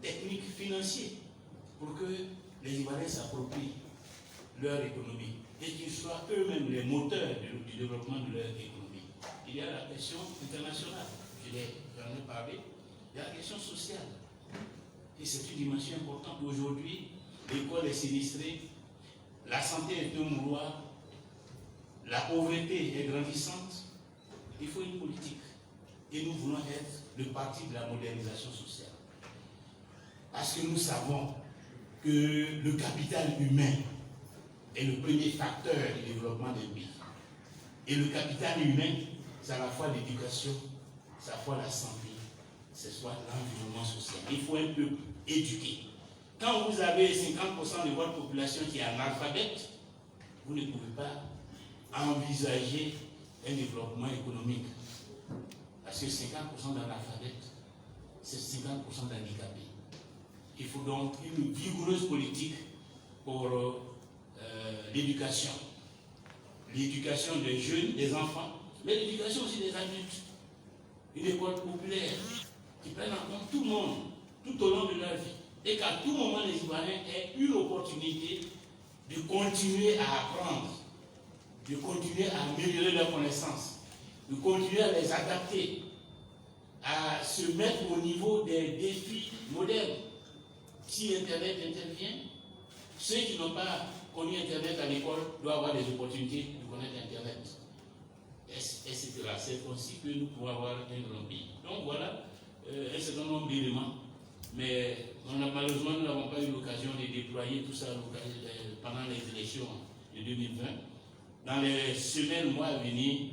techniques, financiers, pour que les Ivoiriens s'approprient leur économie et qu'ils soient eux-mêmes les moteurs du développement de leur économie. Il y a la question internationale, j'en ai parlé, il y a la question sociale. Et c'est une dimension importante. Aujourd'hui, l'école est sinistrée, la santé est un mouroir, la pauvreté est grandissante. Il faut une politique. Et nous voulons être le parti de la modernisation sociale. Parce que nous savons que le capital humain est le premier facteur du développement d'un pays. Et le capital humain, c'est à la fois l'éducation, c'est à la fois la santé, c'est soit l'environnement social. Il faut un peuple éduqué. Quand vous avez 50% de votre population qui est analphabète, vous ne pouvez pas envisager un développement économique. Parce que 50% d'analphabètes, c'est 50% d'handicapés. Il faut donc une vigoureuse politique pour l'éducation. L'éducation des jeunes, des enfants, mais l'éducation aussi des adultes. Une école populaire qui prenne en compte tout le monde, tout au long de leur vie. Et qu'à tout moment, les Ivoiriens aient une opportunité de continuer à apprendre, de continuer à améliorer leurs connaissances, de continuer à les adapter, à se mettre au niveau des défis modernes. Si Internet intervient, ceux qui n'ont pas connu Internet à l'école doivent avoir des opportunités de connaître Internet, etc. C'est ainsi que nous pouvons avoir un grand pays. Donc voilà un certain nombre d'éléments, mais malheureusement nous n'avons pas eu l'occasion de déployer tout ça pendant les élections de 2020. Dans les semaines, mois à venir,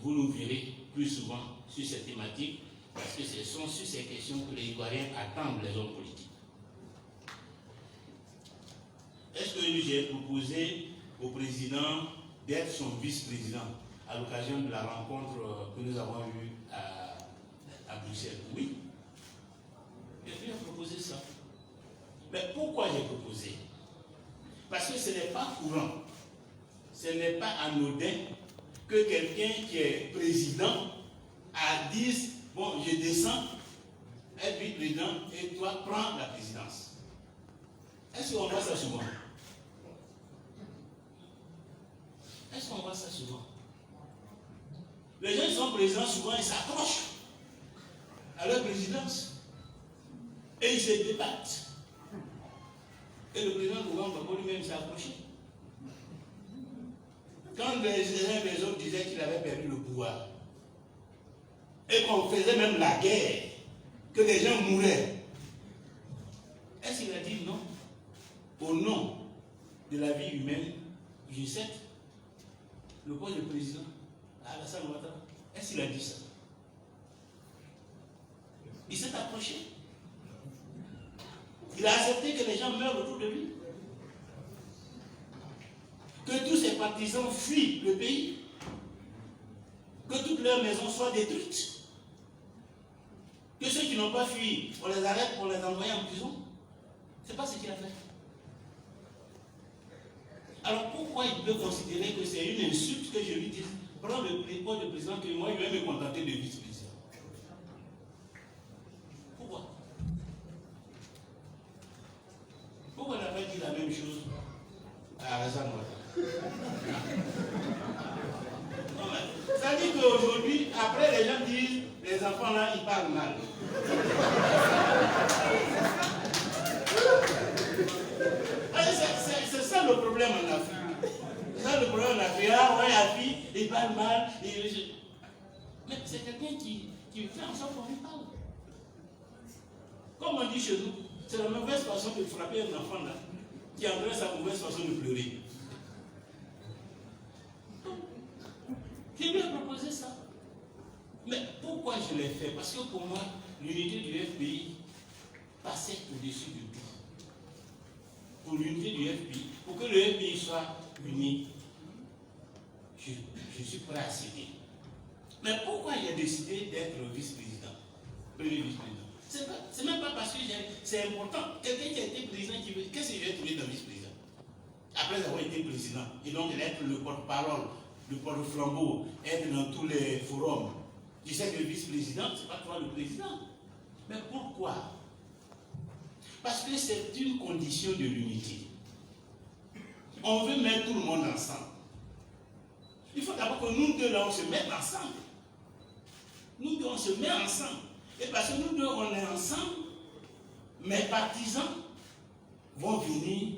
vous nous verrez plus souvent sur cette thématique, parce que ce sont sur ces questions que les Ivoiriens attendent les hommes politiques. Est-ce que j'ai proposé au président d'être son vice-président à l'occasion de la rencontre que nous avons eue à Bruxelles. Oui. J'ai proposé ça. Mais pourquoi j'ai proposé? Parce que ce n'est pas courant, ce n'est pas anodin que quelqu'un qui est président dise, bon, je descends, être vice-président, et toi, prends la présidence. Est-ce qu'on voit ça souvent? Est-ce qu'on voit ça souvent? Les gens qui sont présidents, souvent, ils s'accrochent à leur présidence. Et ils se débattent. Et le président Gbagbo lui-même s'est accroché. Quand les autres disaient qu'il avait perdu le pouvoir, et qu'on faisait même la guerre, que les gens mouraient, est-ce qu'il a dit non? Au nom de la vie humaine, je cède le poste de président à Alassane Ouattara. Est-ce qu'il a dit ça? Il s'est approché. Il a accepté que les gens meurent autour de lui. Que tous ses partisans fuient le pays. Que toutes leurs maisons soient détruites. Que ceux qui n'ont pas fui, on les arrête pour les envoyer en prison. Ce n'est pas ce qu'il a fait. Alors pourquoi il peut considérer que c'est une insulte que je lui dise, prends le poste de président, que moi je vais me contenter de vice-président? Pourquoi? Pourquoi il n'a pas dit la même chose à Alassane Ouattara? Ça dit qu'aujourd'hui, après les gens disent, les enfants là, ils parlent mal. C'est ça le problème en Afrique. C'est ça le problème en Afrique. Ah ouais, la fille, il parle mal. Mais c'est quelqu'un qui fait en sorte qu'on lui parle. Comme on dit chez nous, c'est la mauvaise façon de frapper un enfant là, qui entraîne sa mauvaise façon de pleurer. Qui lui a proposé ça? Mais pourquoi je l'ai fait? Parce que pour moi, l'unité du FPI passait au-dessus de tout. Pour l'unité du FPI, pour que le FPI soit uni, je suis prêt à céder. Mais pourquoi il a décidé d'être vice-président, premier vice-président? C'est même pas parce que c'est important. Quelqu'un qui a été président, qu'est-ce qu'il a trouvé dans vice-président? Après avoir été président, et donc être le porte-parole, le porte-flambeau, être dans tous les forums. Tu sais que le vice-président, c'est pas toi le président. Mais pourquoi? Parce que c'est une condition de l'unité. On veut mettre tout le monde ensemble. Il faut d'abord que nous deux, là, on se mette ensemble. Nous deux, on se met ensemble. Et parce que nous deux, on est ensemble, mes partisans vont venir,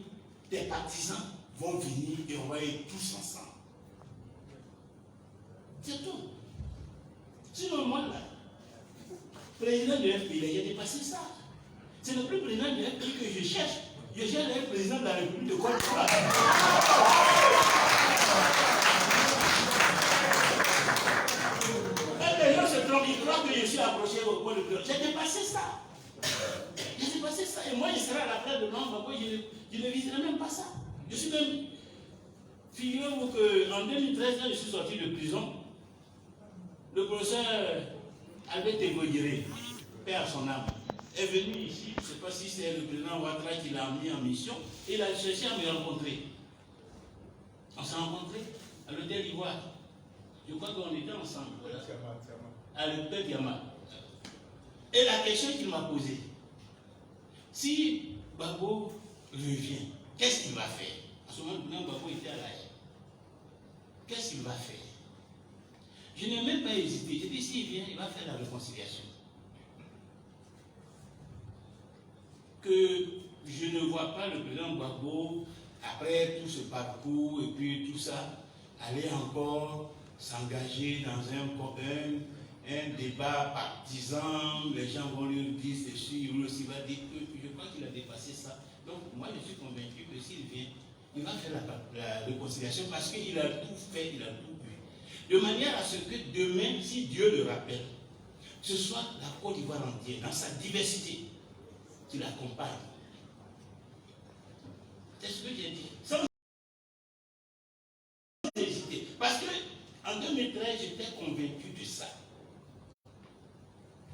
tes partisans vont venir, et on va être tous ensemble. C'est tout. Sinon, moi, là, président de FPI, j'ai dépassé ça. C'est le plus président de FPI que je cherche. Je cherche le président de la République de Côte d'Ivoire. Les gens se trompent, ils croient que je suis approché au point de vue. J'ai dépassé ça. J'ai dépassé ça. Et moi, je serai à la place de Gbagbo, je ne viserai même pas ça. Je suis même. Figurez-vous qu'en 2013, quand je suis sorti de prison, le professeur Albert Tegoyere, père à son âme, est venu ici. Je ne sais pas si c'est le président Ouattara qui l'a amené en mission. Et il a cherché à me rencontrer. On s'est rencontrés à l'hôtel Ivoire. Je crois qu'on était ensemble. Voilà. À l'hôtel Yama. Et la question qu'il m'a posée, si Gbagbo revient, qu'est-ce qu'il va faire? À ce moment, Gbagbo était à l'âge. Qu'est-ce qu'il va faire? Je n'ai même pas hésité. J'ai dit, s'il vient, il va faire la réconciliation. Que je ne vois pas le président Gbagbo, après tout ce parcours et puis tout ça, aller encore s'engager dans un débat partisan. Les gens vont lui dire ceci, lui aussi va dire que je crois qu'il a dépassé ça. Donc, moi, je suis convaincu que s'il vient, il va faire la réconciliation parce qu'il a tout fait, il a tout vu. De manière à ce que demain, si Dieu le rappelle, ce soit la Côte d'Ivoire entière, dans sa diversité, qui l'accompagne. C'est ce que j'ai dit. Sans hésiter. Parce que en 2013, j'étais convaincu de ça.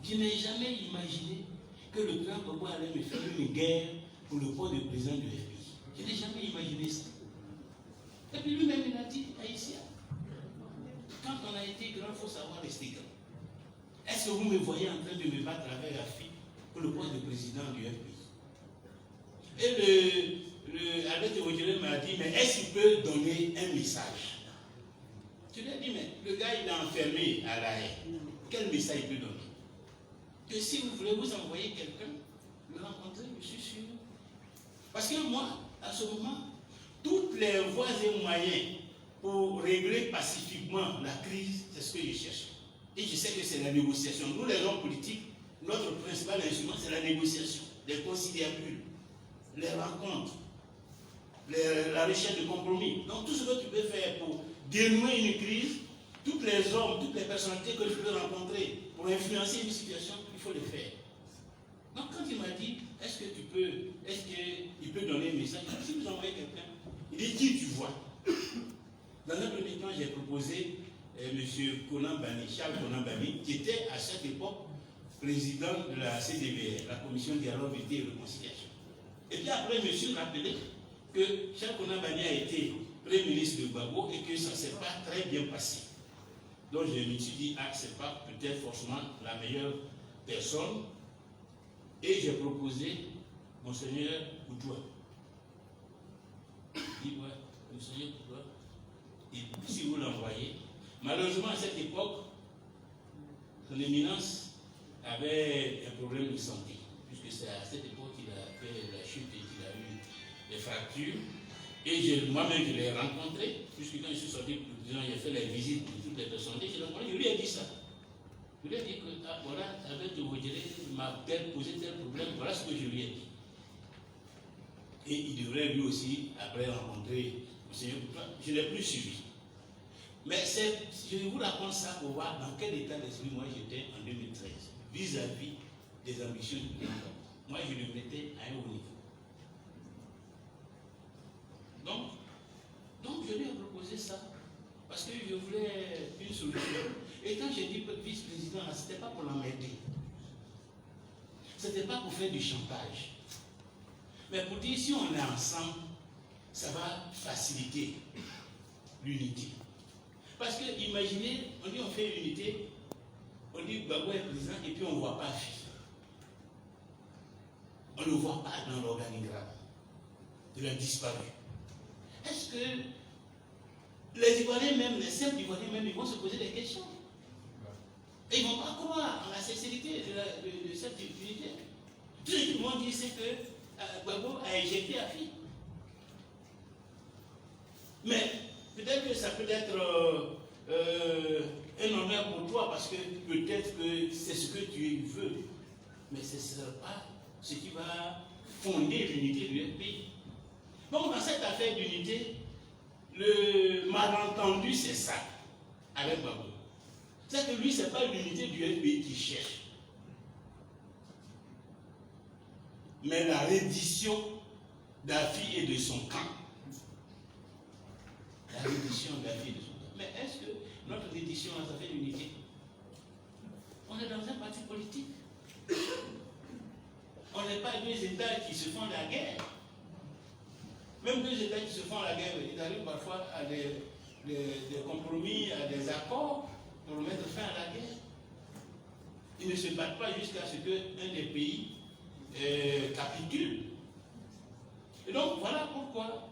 Je n'ai jamais imaginé que le président Gbagbo allait me faire une guerre pour le poste de président du FPI. Je n'ai jamais imaginé ça. Et puis lui-même, il a dit, Haïtien, quand on a été grand, il faut savoir rester grand. Est-ce que vous me voyez en train de me battre avec la fille pour le poste de président du FPI? Et Albert Théodule m'a dit, mais est-ce qu'il peut donner un message? Je lui ai dit, mais le gars, il est enfermé à la haie. Quel message il peut donner? Que si vous voulez vous envoyer quelqu'un, le rencontrer, je suis sûr. Parce que moi, à ce moment, toutes les voies et moyens pour régler pacifiquement la crise, c'est ce que je cherche. Et je sais que c'est la négociation. Nous, les hommes politiques, notre principal instrument, c'est la négociation, les conciliabules, les rencontres, la recherche de compromis. Donc, tout ce que tu peux faire pour dénouer une crise, toutes les hommes, toutes les personnalités que tu peux rencontrer pour influencer une situation, il faut le faire. Donc, quand il m'a dit, est-ce qu'il peut donner un message? Si vous envoyez quelqu'un, il dit, qui tu vois? Dans un premier temps, j'ai proposé M. Charles Konan Bani, qui était à cette époque président de la CDVR, la Commission dialogue, vérité et réconciliation. Et puis après, je me suis rappelé que Charles Konan Bani a été Premier ministre de Gbagbo et que ça ne s'est pas très bien passé. Donc je me suis dit, ah, ce n'est pas peut-être forcément la meilleure personne. Et j'ai proposé Monseigneur Koutoua. Il dit, ouais, Monseigneur Koutoua, et si vous l'envoyez, malheureusement à cette époque, son éminence avait un problème de santé, puisque c'est à cette époque qu'il a fait la chute et qu'il a eu des fractures. Et moi-même, je l'ai rencontré, puisque quand je suis sorti, j'ai fait la visite de toutes les personnes. Je lui ai dit ça. Je lui ai dit que, ah, voilà, avec Théodule, il m'a posé tel problème, voilà ce que je lui ai dit. Et il devrait lui aussi, après rencontrer le Seigneur Koutoua, je ne l'ai plus suivi. Mais je vous raconte ça pour voir dans quel état d'esprit moi j'étais en 2013, vis-à-vis des ambitions du président. Moi, je le mettais à un haut niveau. Donc je lui ai proposé ça, parce que je voulais une solution. Et quand j'ai dit vice-président, ce n'était pas pour l'emmerder. Ce n'était pas pour faire du chantage. Mais pour dire, si on est ensemble, ça va faciliter l'unité. Parce que, imaginez, on dit on fait l'unité, on dit Gbagbo est président, et puis on ne voit pas Fi. On ne le voit pas dans l'organigramme. Il a disparu. Est-ce que les Ivoiriens même, les simples Ivoiriens même, ils vont se poser des questions? Et ils ne vont pas croire en la sincérité de cette unité. Tout ce qu'ils vont dire, c'est que Gbagbo a éjecté Afi. Mais peut-être que ça peut être un honneur pour toi, parce que peut-être que c'est ce que tu veux. Mais ce ne sera pas ce qui va fonder l'unité du pays. Donc dans cette affaire d'unité, le malentendu, c'est ça, avec Gbagbo. C'est que lui, ce n'est pas l'unité du FPI qu'il cherche, mais la reddition d'Afi et de son camp. La reddition d'Afi et de son camp. Mais est-ce que notre reddition, ça fait l'unité? On est dans un parti politique. On n'est pas deux États qui se font la guerre. Même deux États qui se font la guerre, ils arrivent parfois à des compromis, à des accords pour mettre fin à la guerre. Ils ne se battent pas jusqu'à ce qu'un des pays capitule. Et donc voilà pourquoi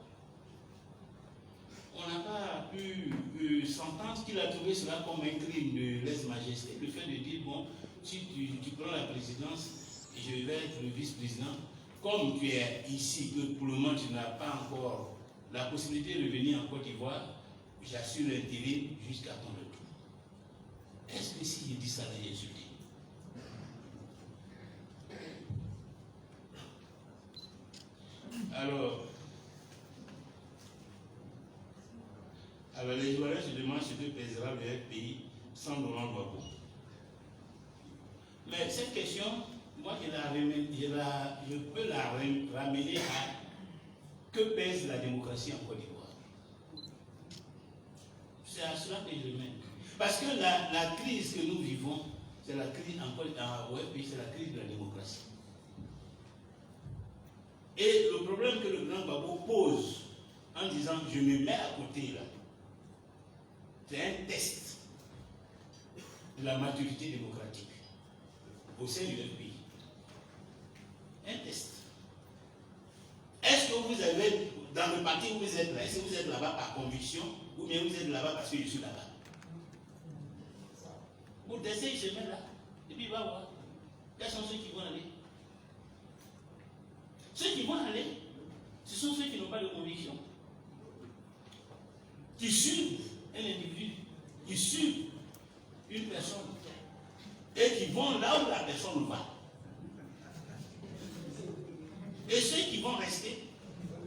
on n'a pas pu s'entendre, qu'il a trouvé cela comme un crime de lèse-majesté. Le fait de dire, bon, si tu prends la présidence, je vais être le vice-président. Comme tu es ici, que pour le moment tu n'as pas encore la possibilité de venir en Côte d'Ivoire, j'assure l'intérim jusqu'à ton retour. Est-ce que si je dis ça, j'ai insulté? Alors, les Ivoiriens se demandent ce que pèsera le pays sans Laurent Gbagbo. Mais cette question, moi, je peux la ramener à que pèse la démocratie en Côte d'Ivoire. C'est à cela que je le mets. Parce que la crise que nous vivons, c'est la crise, au FPI, c'est la crise de la démocratie. Et le problème que le président Gbagbo pose en disant je me mets à côté là, c'est un test de la maturité démocratique au sein du FPI. Un test. Est-ce que vous avez, dans le parti où vous êtes là, est-ce que vous êtes là-bas par conviction ou bien vous êtes là-bas parce que je suis là-bas? Vous testez ce chemin là, et puis il va voir. Quels sont ceux qui vont aller? Ceux qui vont aller, ce sont ceux qui n'ont pas de conviction, qui suivent un individu, qui suivent une personne, et qui vont là où la personne va. Et ceux qui vont rester,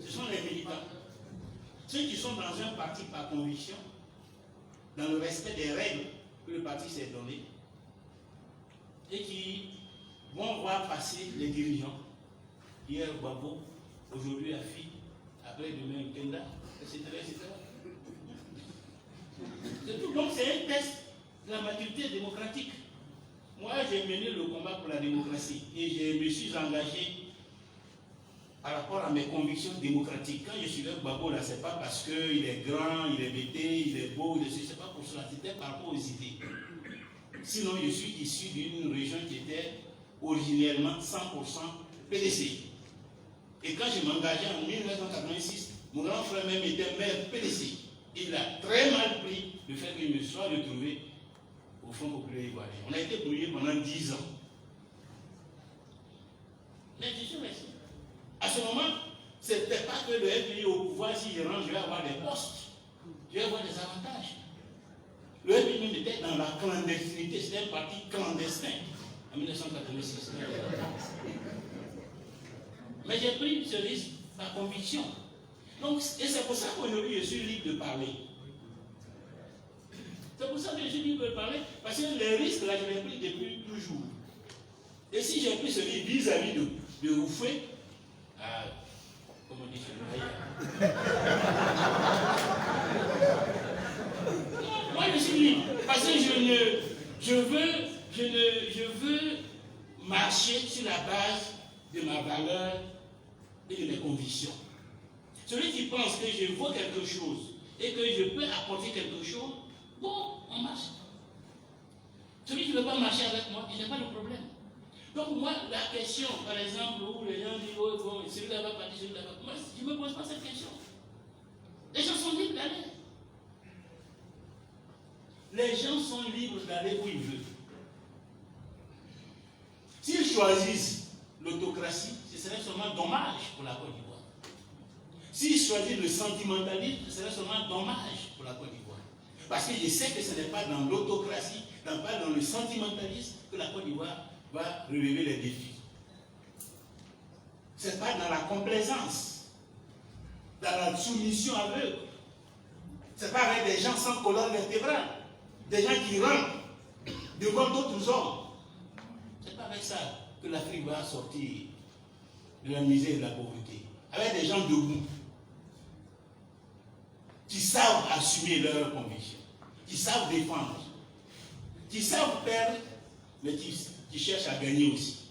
ce sont les militants. Ceux qui sont dans un parti par conviction, dans le respect des règles que le parti s'est donné, et qui vont voir passer les dirigeants. Hier, Gbagbo, aujourd'hui, Afi, après-demain, Kenda, etc., etc. C'est tout. Donc, c'est un test de la maturité démocratique. Moi, j'ai mené le combat pour la démocratie et je me suis engagé par rapport à mes convictions démocratiques. Quand je suis avec Gbagbo, là, c'est pas parce qu'il est grand, il est bêté, il est beau, c'est pas pour cela, c'était par rapport aux idées. Sinon, je suis issu d'une région qui était originellement 100% PDC. Et quand je m'engageais en 1986, mon grand frère même était maire PDC. Il a très mal pris le fait qu'il me soit retrouvé au Front populaire ivoirien. On a été brouillé pendant 10 ans. Mais je suis resté. À ce moment, ce n'était pas que le FPI au pouvoir, si je rentre, je vais avoir des postes, je vais avoir des avantages. Le FPI même était dans la clandestinité, c'était un parti clandestin en 1986. Mais j'ai pris ce risque par conviction. Donc, et c'est pour ça qu'aujourd'hui je suis libre de parler. C'est pour ça que je suis libre de parler, parce que les risques là, je les ai pris depuis toujours. Et si j'ai pris ce risque vis-à-vis de Oufoué, comme on dit chez nous, moi je suis libre, parce que je veux marcher sur la base de ma valeur et de mes convictions. Celui qui pense que je vaux quelque chose et que je peux apporter quelque chose, bon, on marche. Celui qui ne veut pas marcher avec moi, il n'a pas de problème. Donc moi, la question, par exemple, où les gens disent, oh bon, celui-là va partir, celui-là va partir, moi, je ne me pose pas cette question. Les gens sont libres d'aller. Les gens sont libres d'aller où ils veulent. S'ils choisissent l'autocratie, ce serait seulement dommage pour la Côte d'Ivoire. S'ils choisissent le sentimentalisme, ce serait seulement dommage pour la Côte d'Ivoire. Parce que je sais que ce n'est pas dans l'autocratie, pas dans le sentimentalisme que la Côte d'Ivoire va relever les défis. Ce n'est pas dans la complaisance, dans la soumission aveugle. Ce n'est pas avec des gens sans colonne vertébrale, des gens qui rentrent devant d'autres hommes. Ce n'est pas avec ça que l'Afrique va sortir de la misère et de la pauvreté. Avec des gens debout, qui savent assumer leurs convictions, qui savent défendre, qui savent perdre, mais qui cherchent à gagner aussi.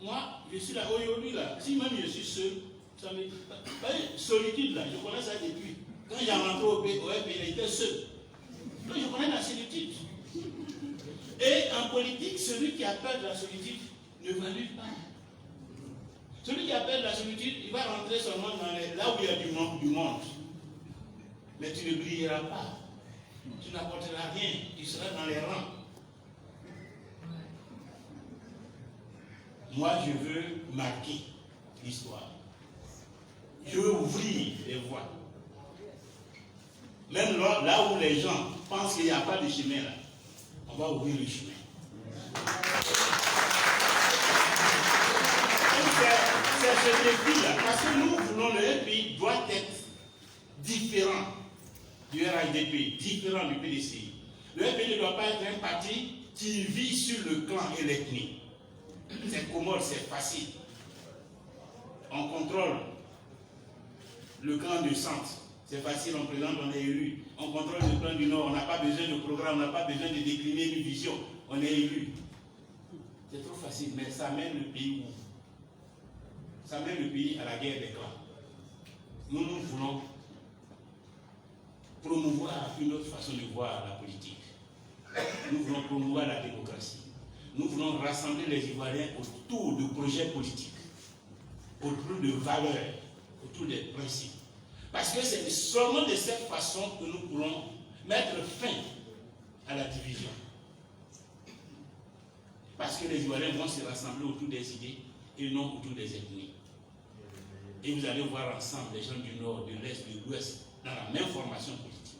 Moi, je suis là, aujourd'hui, là, si même je suis seul, ça me dit pas. Solitude, là, je connais ça depuis. Quand j'ai rentré au FPI, j'étais seul. Donc je connais la solitude. Et en politique, celui qui a peur de la solitude ne va nulle part. Celui qui a peur de la solitude, il va rentrer seulement là où il y a du monde. Mais tu ne brilleras pas. Tu n'apporteras rien. Tu seras dans les rangs. Moi, je veux marquer l'histoire. Je veux ouvrir les voies. Même là où les gens pensent qu'il n'y a pas de chemin, là, on va ouvrir le chemin. C'est ce défi-là. Parce que nous voulons, le pays doit être différent du RHDP, différent du PDCI. Le pays ne doit pas être un parti qui vit sur le clan et l'ethnie. C'est commode, c'est facile. On contrôle le clan du centre. C'est facile, on présente, on est élu. On contrôle le plan du Nord, on n'a pas besoin de programme, on n'a pas besoin de décliner une vision, on est élu. C'est trop facile, mais ça mène le pays où? Ça mène le pays à la guerre des clans. Nous voulons promouvoir une autre façon de voir la politique. Nous voulons promouvoir la démocratie. Nous voulons rassembler les Ivoiriens autour de projets politiques, autour de valeurs, autour des principes. Parce que c'est seulement de cette façon que nous pourrons mettre fin à la division. Parce que les Ivoiriens vont se rassembler autour des idées et non autour des ethnies. Et vous allez voir ensemble les gens du Nord, de l'Est, de l'Ouest, dans la même formation politique.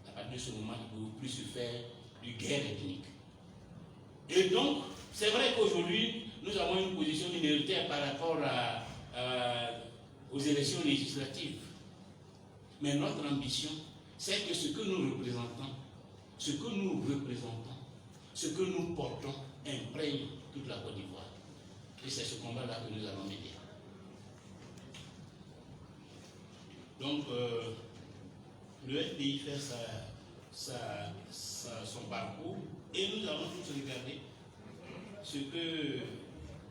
À partir de ce moment, il ne peut plus se faire de guerre ethnique. Et donc, c'est vrai qu'aujourd'hui, nous avons une position minoritaire par rapport aux élections législatives. Mais notre ambition, c'est que ce que nous représentons, ce que nous portons, imprègne toute la Côte d'Ivoire. Et c'est ce combat-là que nous allons mener. Donc, le FPI fait son parcours et nous allons tous regarder ce que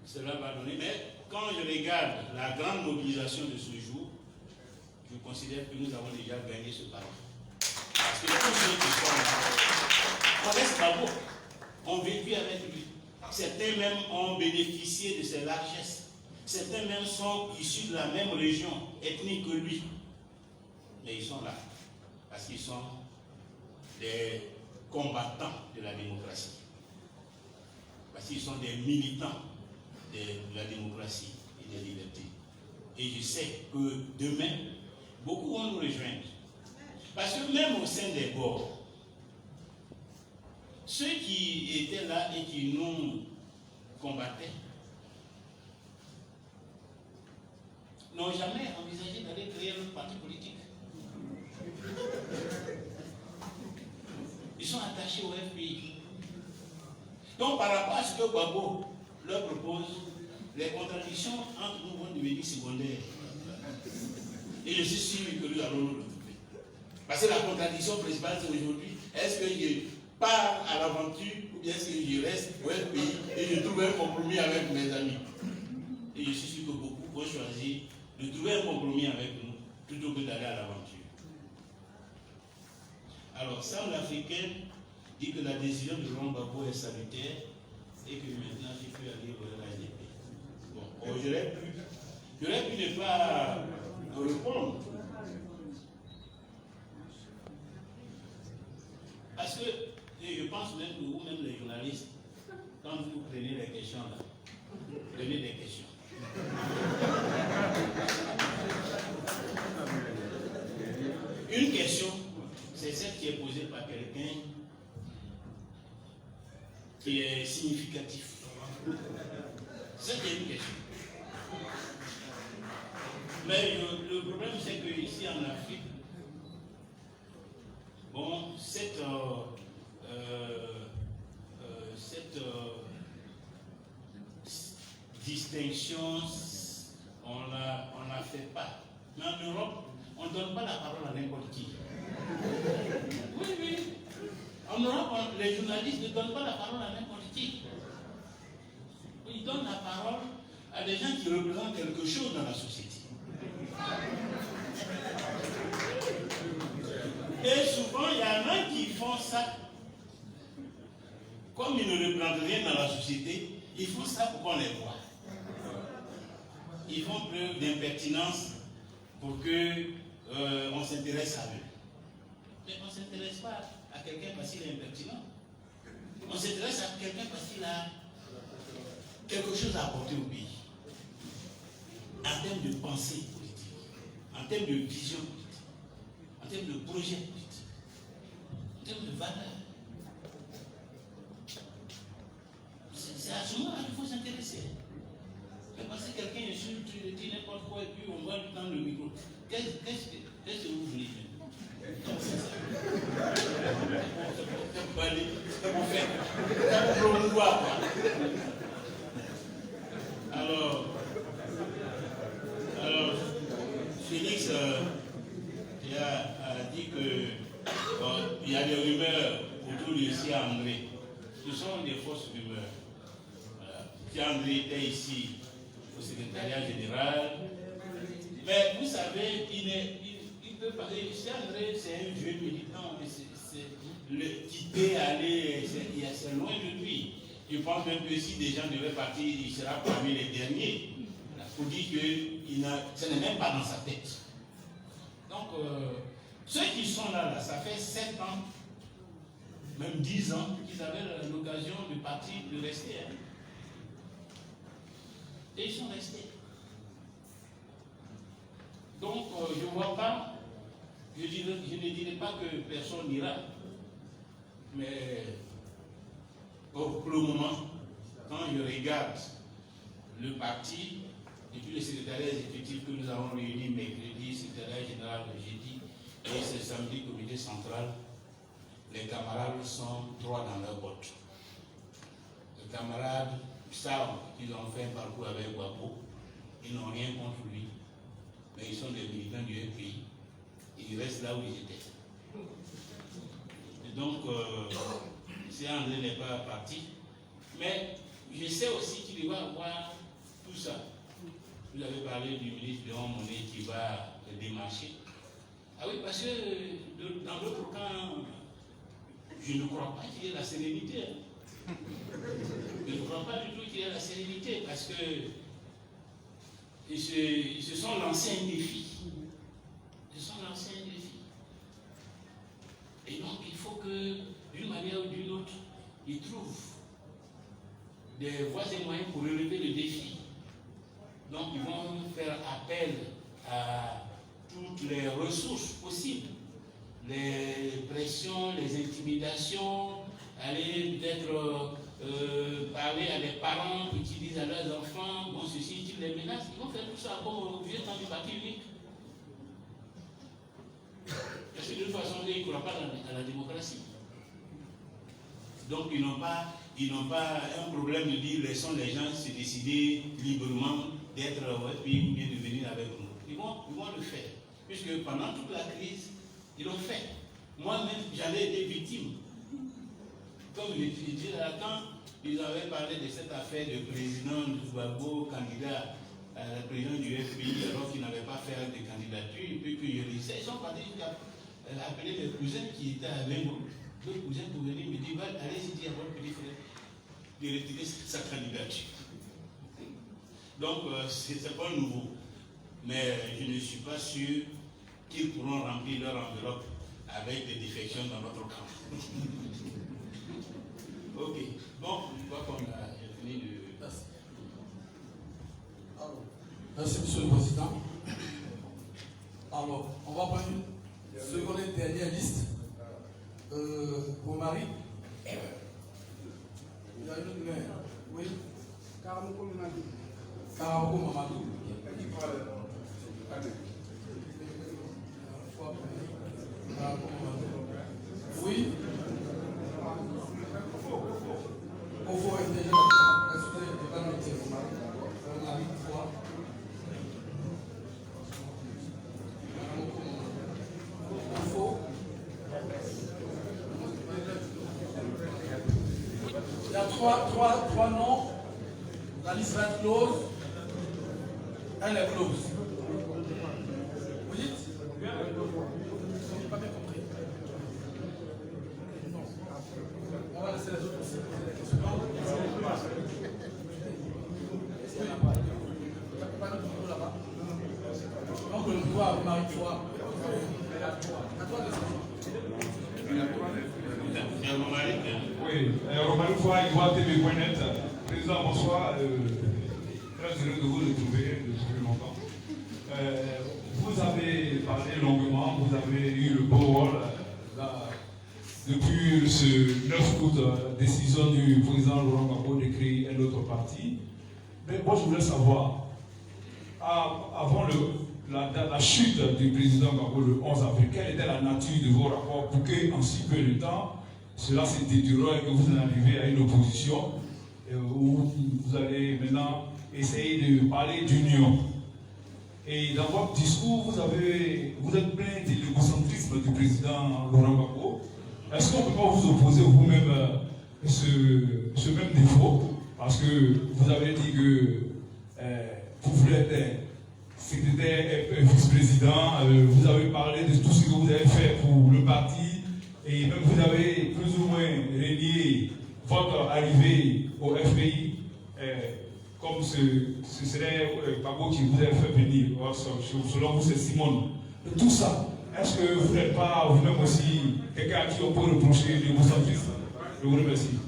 cela va donner. Mais quand je regarde la grande mobilisation de ce jour, je considère que nous avons déjà gagné ce parcours. Parce que tous ceux qui sont là connaissent Gbagbo, ont vécu avec lui. Certains même ont bénéficié de ses largesses. Certains même sont issus de la même région ethnique que lui. Mais ils sont là parce qu'ils sont des combattants de la démocratie. Parce qu'ils sont des militants de la démocratie et des libertés. Et je sais que demain, beaucoup vont nous rejoindre. Parce que même au sein des bords, ceux qui étaient là et qui nous combattaient n'ont jamais envisagé d'aller créer un parti politique. Ils sont attachés au FPI. Donc par rapport à ce que Gbagbo leur propose, les contradictions entre nous vont devenir secondaires. Et je suis sûr que nous allons nous retrouver. Parce que la contradiction principale c'est aujourd'hui, est-ce que je pars à l'aventure ou bien est-ce que je reste au FPI et je trouve un compromis avec mes amis? Et je suis sûr que beaucoup vont choisir de trouver un compromis avec nous plutôt que d'aller à l'aventure. Alors, Centre africaine dit que la décision de Laurent Gbagbo est salutaire et que maintenant il peut aller vers la LDP. Bon, j'aurais pu ne pas répondre. Parce que je pense même que vous-même les journalistes, quand vous prenez les questions là, prenez des questions. Une question, c'est celle qui est posée par quelqu'un qui est significatif. C'est une question. Mais le problème, c'est qu'ici en Afrique, bon, cette distinction, on la fait pas. Mais en Europe, on ne donne pas la parole à n'importe qui. Oui, oui. En Europe, les journalistes ne donnent pas la parole à n'importe qui. Ils donnent la parole à des gens qui représentent quelque chose dans la société. Et souvent, il y en a qui font ça. Comme ils ne représentent rien dans la société, ils font ça pour qu'on les voit. Ils font preuve d'impertinence pour qu'on s'intéresse à eux. Mais on ne s'intéresse pas à quelqu'un parce qu'il est impertinent. On s'intéresse à quelqu'un parce qu'il a quelque chose à apporter au pays. En termes de pensée politique, en termes de vision politique, en termes de projet politique, en termes de valeur. C'est à ce moment-là qu'il faut s'intéresser. Mais parce que quelqu'un insulte, il dit n'importe quoi et puis on va lui tendre le micro. Qu'est-ce que vous voulez faire? C'est pour aller, c'est pour faire, c'est pour promouvoir. Alors, Félix, il y a des rumeurs autour de si André. Ce sont des fausses rumeurs. Si André était ici au secrétariat général, mais vous savez, il peut parler. Si André, c'est un vieux militant, le quitter, aller, c'est loin de lui. Je pense même que si des gens devaient partir, il sera parmi les derniers. Pour dire que ce n'est même pas dans sa tête. Donc, ceux qui sont là, ça fait 7 ans, même 10 ans, qu'ils avaient l'occasion de partir, de rester. Hein. Et ils sont restés. Donc, je ne vois pas, je ne dirais pas que personne n'ira, mais pour le moment, quand je regarde le parti, et puis le secrétariat exécutif que nous avons réuni mercredi, secrétariat général le jeudi, et ce samedi, comité central, les camarades sont droits dans leur botte. Les camarades savent qu'ils ont fait un parcours avec Gbagbo, ils n'ont rien contre lui, mais ils sont des militants du pays, ils restent là où ils étaient. Et donc, si André n'est pas parti, mais je sais aussi qu'il va avoir tout ça. Vous avez parlé du ministre de Monnaie qui va démarcher. Ah oui, parce que dans l'autre camp, je ne crois pas qu'il y ait la sérénité. Je ne crois pas du tout qu'il y ait la sérénité parce que ils se sont lancés un défi. Ils se sont lancés un défi. Et donc, il faut que, d'une manière ou d'une autre, ils trouvent des voies et moyens pour relever le défi. Donc, ils vont faire appel à toutes les ressources possibles. Les pressions, les intimidations, aller peut-être parler à des parents qui disent à leurs enfants, bon, ceci, ils les menacent. Ils vont faire tout ça comme au vieux temps du parti unique. Parce que de toute façon, ils ne croient pas à la démocratie. Donc, ils n'ont pas un problème de dire laissons les gens se décider librement d'être votre pays ou bien de venir avec nous. Ils vont le faire. Puisque pendant toute la crise, ils l'ont fait. Moi-même, j'avais été victime. Comme je disais là, quand ils avaient parlé de cette affaire de président de Gbagbo, candidat à la présidence du FPI, alors qu'il n'avait pas fait de candidature, et puis que je lisais, ils sont partis appeler mes cousins qui étaient avec nous. Deux cousins pour venir me dire, allez-y dire à votre petit frère de retirer sa candidature. Donc, c'est pas nouveau. Mais je ne suis pas sûr qu'ils pourront remplir leur enveloppe avec des défections dans notre camp. Ok. Bon, je crois qu'on a fini de... Merci. Merci, Monsieur le Président. Alors, on va prendre une seconde et dernière liste. Pour Marie. Il y a une main. Oui. Karamoko Mamadou. Karamoko Mamadou. Oui. Ofo est déjà noté. On a mis 3. Ofo. Il y a trois noms. La liste va être close. Elle est close. Vous dites? Je n'ai pas bien compris. Non. On va laisser les autres aussi. Là-bas. Donc le pouvoir, Marie-Toi. À toi de Oui, Romain Foy, Ivoire TV.net. Président, bonsoir. Très heureux de vous retrouver depuis longtemps. Vous avez parlé longuement, vous avez eu le beau rôle depuis ce 9 août, décision du président Laurent Gbagbo de créer un autre parti. Mais moi, je voulais savoir, avant la chute du président Gbagbo le 11 avril, quelle était la nature de vos rapports pour qu'en si peu de temps, cela s'est détérioré et que vous en arrivez à une opposition où vous allez maintenant essayer de parler d'union. Et dans votre discours, vous êtes plein de l'égocentrisme du président Laurent Gbagbo. est-ce qu'on ne peut pas vous opposer vous-même ce même défaut? Parce que vous avez dit que vous voulez être secrétaire vice-président, vous avez parlé de tout ce que vous avez fait pour le parti, et même vous avez plus ou moins relié votre arrivée au FPI, comme ce serait Gbagbo qui vous a fait venir, selon vous c'est Simone. Tout ça, est-ce que vous n'êtes pas vous-même aussi quelqu'un à qui on peut reprocher l'égocentrisme? Je vous remercie.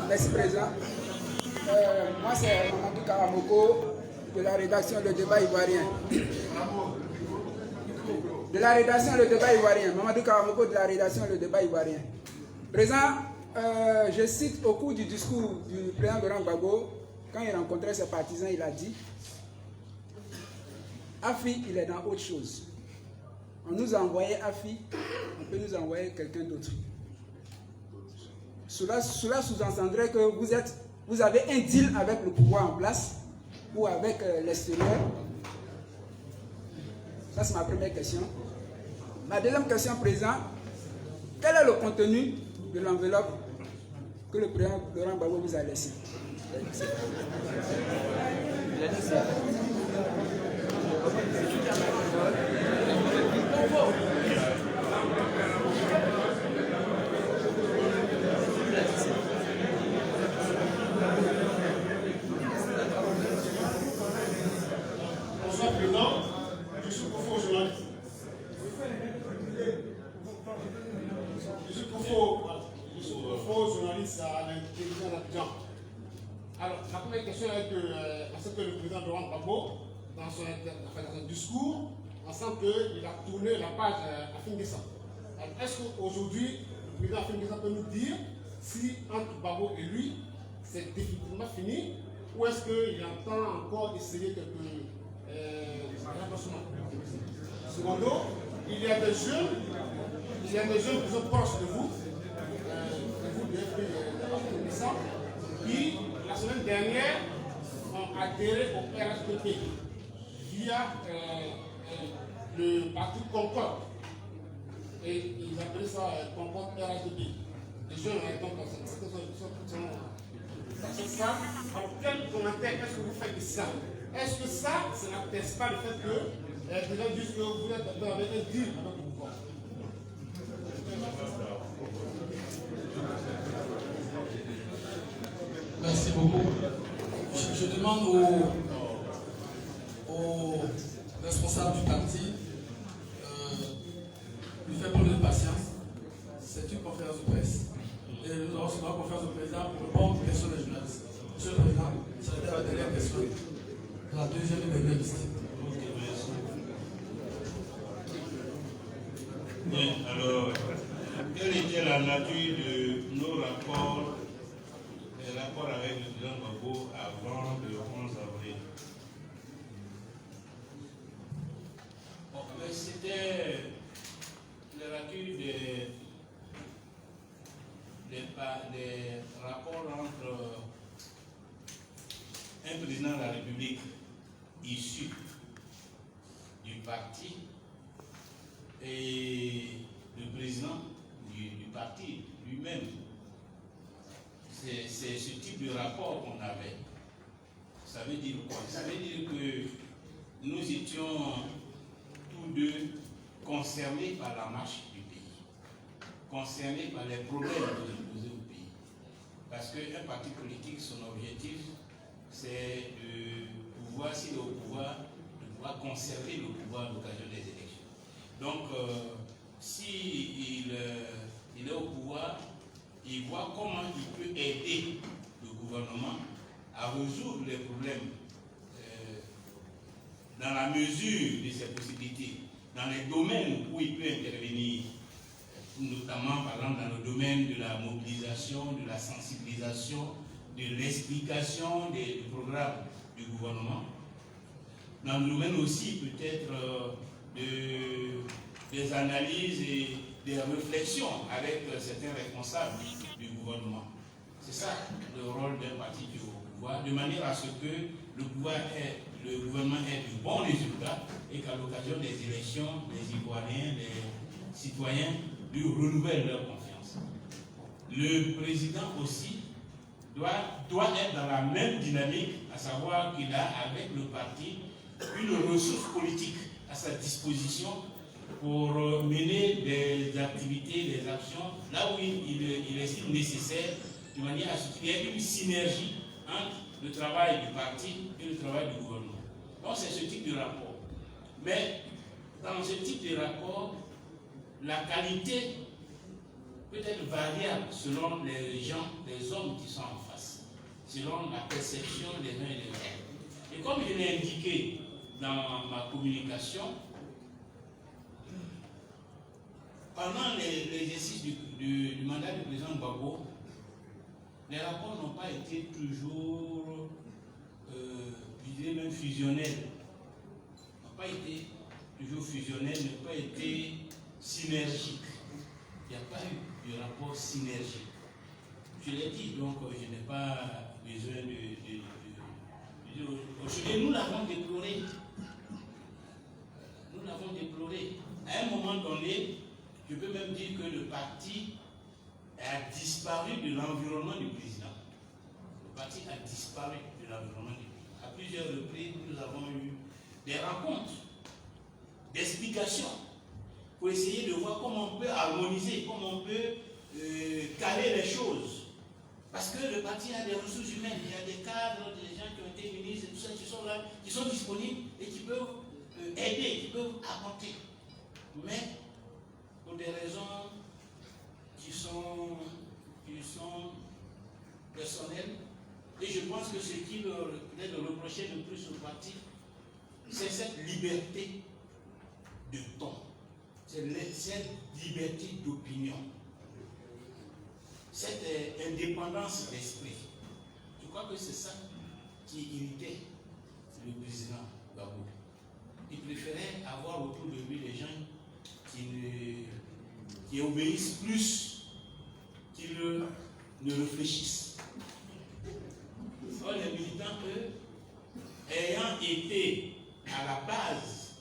Merci, Président. Moi, c'est Mamadou Karamoko de la rédaction Le Débat Ivoirien. De la rédaction Le Débat Ivoirien. Mamadou Karamoko de la rédaction Le Débat Ivoirien. Président, je cite au cours du discours du président Laurent Gbagbo, quand il rencontrait ses partisans, il a dit Afi, il est dans autre chose. On nous a envoyé Afi, on peut nous envoyer quelqu'un d'autre. Cela sous-entendrait que vous avez un deal avec le pouvoir en place ou avec l'extérieur. Ça, c'est ma première question. Ma deuxième question, Président, quel est le contenu de l'enveloppe que le président Laurent Gbagbo vous a laissé? Bonsoir, Président. Je suis Koufo, journaliste. Je suis Koufo, journaliste à la télévision d'Abidjan. Alors, ma première question est parce que le président Laurent Gbagbo, dans son discours, on sent qu'il a tourné la page à Fingissa. Est-ce qu'aujourd'hui, le président Fingissa peut nous dire si entre Gbagbo et lui, c'est définitivement fini, ou est-ce qu'il entend encore essayer quelques rapprochements? Secondo, il y a des jeunes qui sont proches de vous, qui, la semaine dernière, ont adhéré au RHDP via le parti Concorde. Et ils appellent ça Concorde RHDP. Les jeunes ont donc dans ça. Alors, quel commentaire est-ce que vous faites de ça? Est-ce que ça n'atteste pas le fait que les gens disent que vous êtes avec un deal avec le pouvoir? Merci beaucoup. Je demande aux responsables du parti de faire preuve de patience. C'est une conférence de presse. Et nous allons recevoir la conférence de président pour répondre aux questions des journalistes. Monsieur le Président, c'est la dernière question. La deuxième et dernière liste. Bien, alors, quelle était la nature de nos rapports, les rapports avec le président Gbagbo avant le 11 avril? Bon, c'était la nature des rapports entre un président de la République issu du parti et le président du parti lui-même. C'est ce type de rapport qu'on avait. Ça veut dire quoi? Ça veut dire que nous étions tous deux concernés par la marche du pays, concernés par les problèmes que nous posons au pays. Parce qu'un parti politique, son objectif, c'est de pouvoir, s'il est au pouvoir, de pouvoir conserver le pouvoir à l'occasion des élections. Donc, s'il est au pouvoir, il voit comment il peut aider le gouvernement à résoudre les problèmes dans la mesure de ses possibilités, dans les domaines où il peut intervenir, notamment par exemple dans le domaine de la mobilisation, de la sensibilisation, de l'explication des programmes du gouvernement, dans le domaine aussi peut-être des analyses et des réflexions avec certains responsables du gouvernement. C'est ça le rôle d'un parti qui est au pouvoir, pouvoir, de manière à ce que le gouvernement ait de bons résultats et qu'à l'occasion des élections, les Ivoiriens, les citoyens lui renouvellent leur confiance. Le président aussi doit être dans la même dynamique, à savoir qu'il a avec le parti une ressource politique à sa disposition pour mener des activités, des actions, là où il estime nécessaire, de manière à ce qu'il y ait une synergie entre le travail du parti et le travail du gouvernement. Donc c'est ce type de rapport. Mais dans ce type de rapport, la qualité peut être variable selon les gens, les hommes qui sont en face, selon la perception des uns et des autres. Et comme je l'ai indiqué dans ma communication, pendant l'exercice du mandat du président Gbagbo, les rapports n'ont pas été toujours, je dirais même fusionnels, n'ont pas été toujours fusionnels, n'ont pas été synergiques. Il n'y a pas eu de rapport synergique. Je l'ai dit, donc je n'ai pas besoin de dire. Et nous l'avons déploré. Nous l'avons déploré. À un moment donné, je peux même dire que le parti a disparu de l'environnement du président. Le parti a disparu de l'environnement du président. À plusieurs reprises, nous avons eu des rencontres, des explications pour essayer de voir comment on peut harmoniser, comment on peut caler les choses. Parce que le parti a des ressources humaines, il y a des cadres, des gens qui ont été ministres, tout ça, qui sont là, qui sont disponibles et qui peuvent aider, qui peuvent apporter. Mais pour des raisons qui sont personnelles, et je pense que ce qui leur est de reprocher le plus au parti, c'est cette liberté de ton, c'est cette liberté d'opinion, cette indépendance d'esprit. Je crois que c'est ça qui irritait le président Gbagbo. Il préférait avoir autour de lui des gens qui obéissent plus qu'ils ne réfléchissent. Or, les militants, eux, ayant été à la base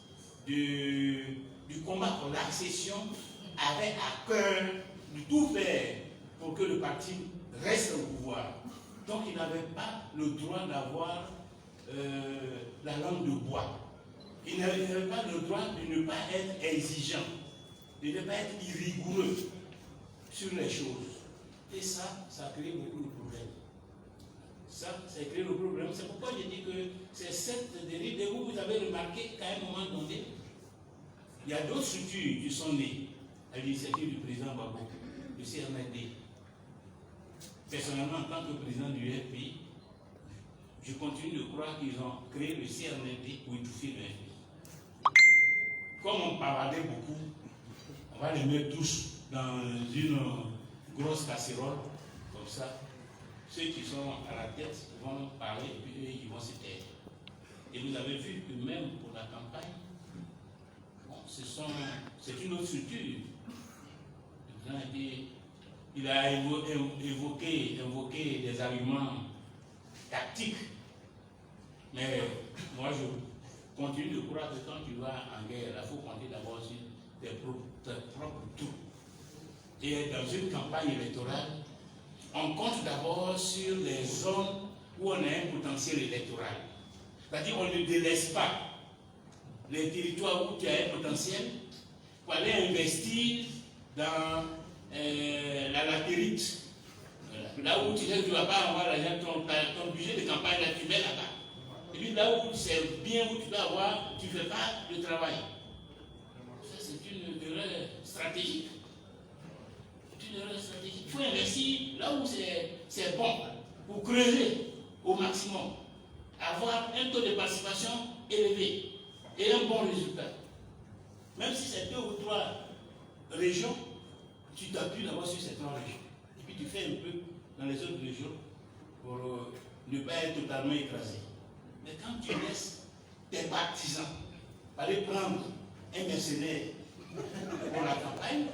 du combat pour l'accession, avaient à cœur de tout faire pour que le parti reste au pouvoir. Donc, ils n'avaient pas le droit d'avoir la langue de bois. Ils n'avaient pas le droit de ne pas être exigeants, de ne pas être rigoureux sur les choses. Et ça crée beaucoup de problèmes. Ça crée le problème. C'est pourquoi je dis que c'est cette dérive. Et vous avez remarqué qu'à un moment donné, il y a d'autres structures qui sont nées à l'initiative du président Gbagbo, le CNRD. Personnellement, en tant que président du FPI, je continue de croire qu'ils ont créé le CNRD pour étouffer le FPI. Comme on parlait beaucoup, on va les mettre tous dans une grosse casserole, comme ça. Ceux qui sont à la tête vont parler et puis eux, ils vont se taire. Et vous avez vu que même pour la campagne, bon, c'est une autre structure. Il a évoqué des arguments tactiques. Mais moi, je continue de croire que quand tu vas en guerre, il faut compter d'abord sur tes propres troupes. Et dans une campagne électorale, on compte d'abord sur les zones où on a un potentiel électoral. C'est-à-dire qu'on ne délaisse pas les territoires où tu as un potentiel pour aller investir dans la latérite. Là où tu ne dois pas avoir ton budget de campagne, là, tu mets là-bas. Et puis là où c'est bien, où tu dois avoir, tu ne fais pas le travail. Ça, c'est une erreur stratégique. Il faut investir là où c'est bon, pour creuser au maximum, avoir un taux de participation élevé et un bon résultat. Même si c'est 2 ou 3 régions, tu t'appuies d'abord sur ces 3 régions. Et puis tu fais un peu dans les autres régions pour ne pas être totalement écrasé. Mais quand tu laisses tes partisans aller prendre un mercenaire pour la campagne,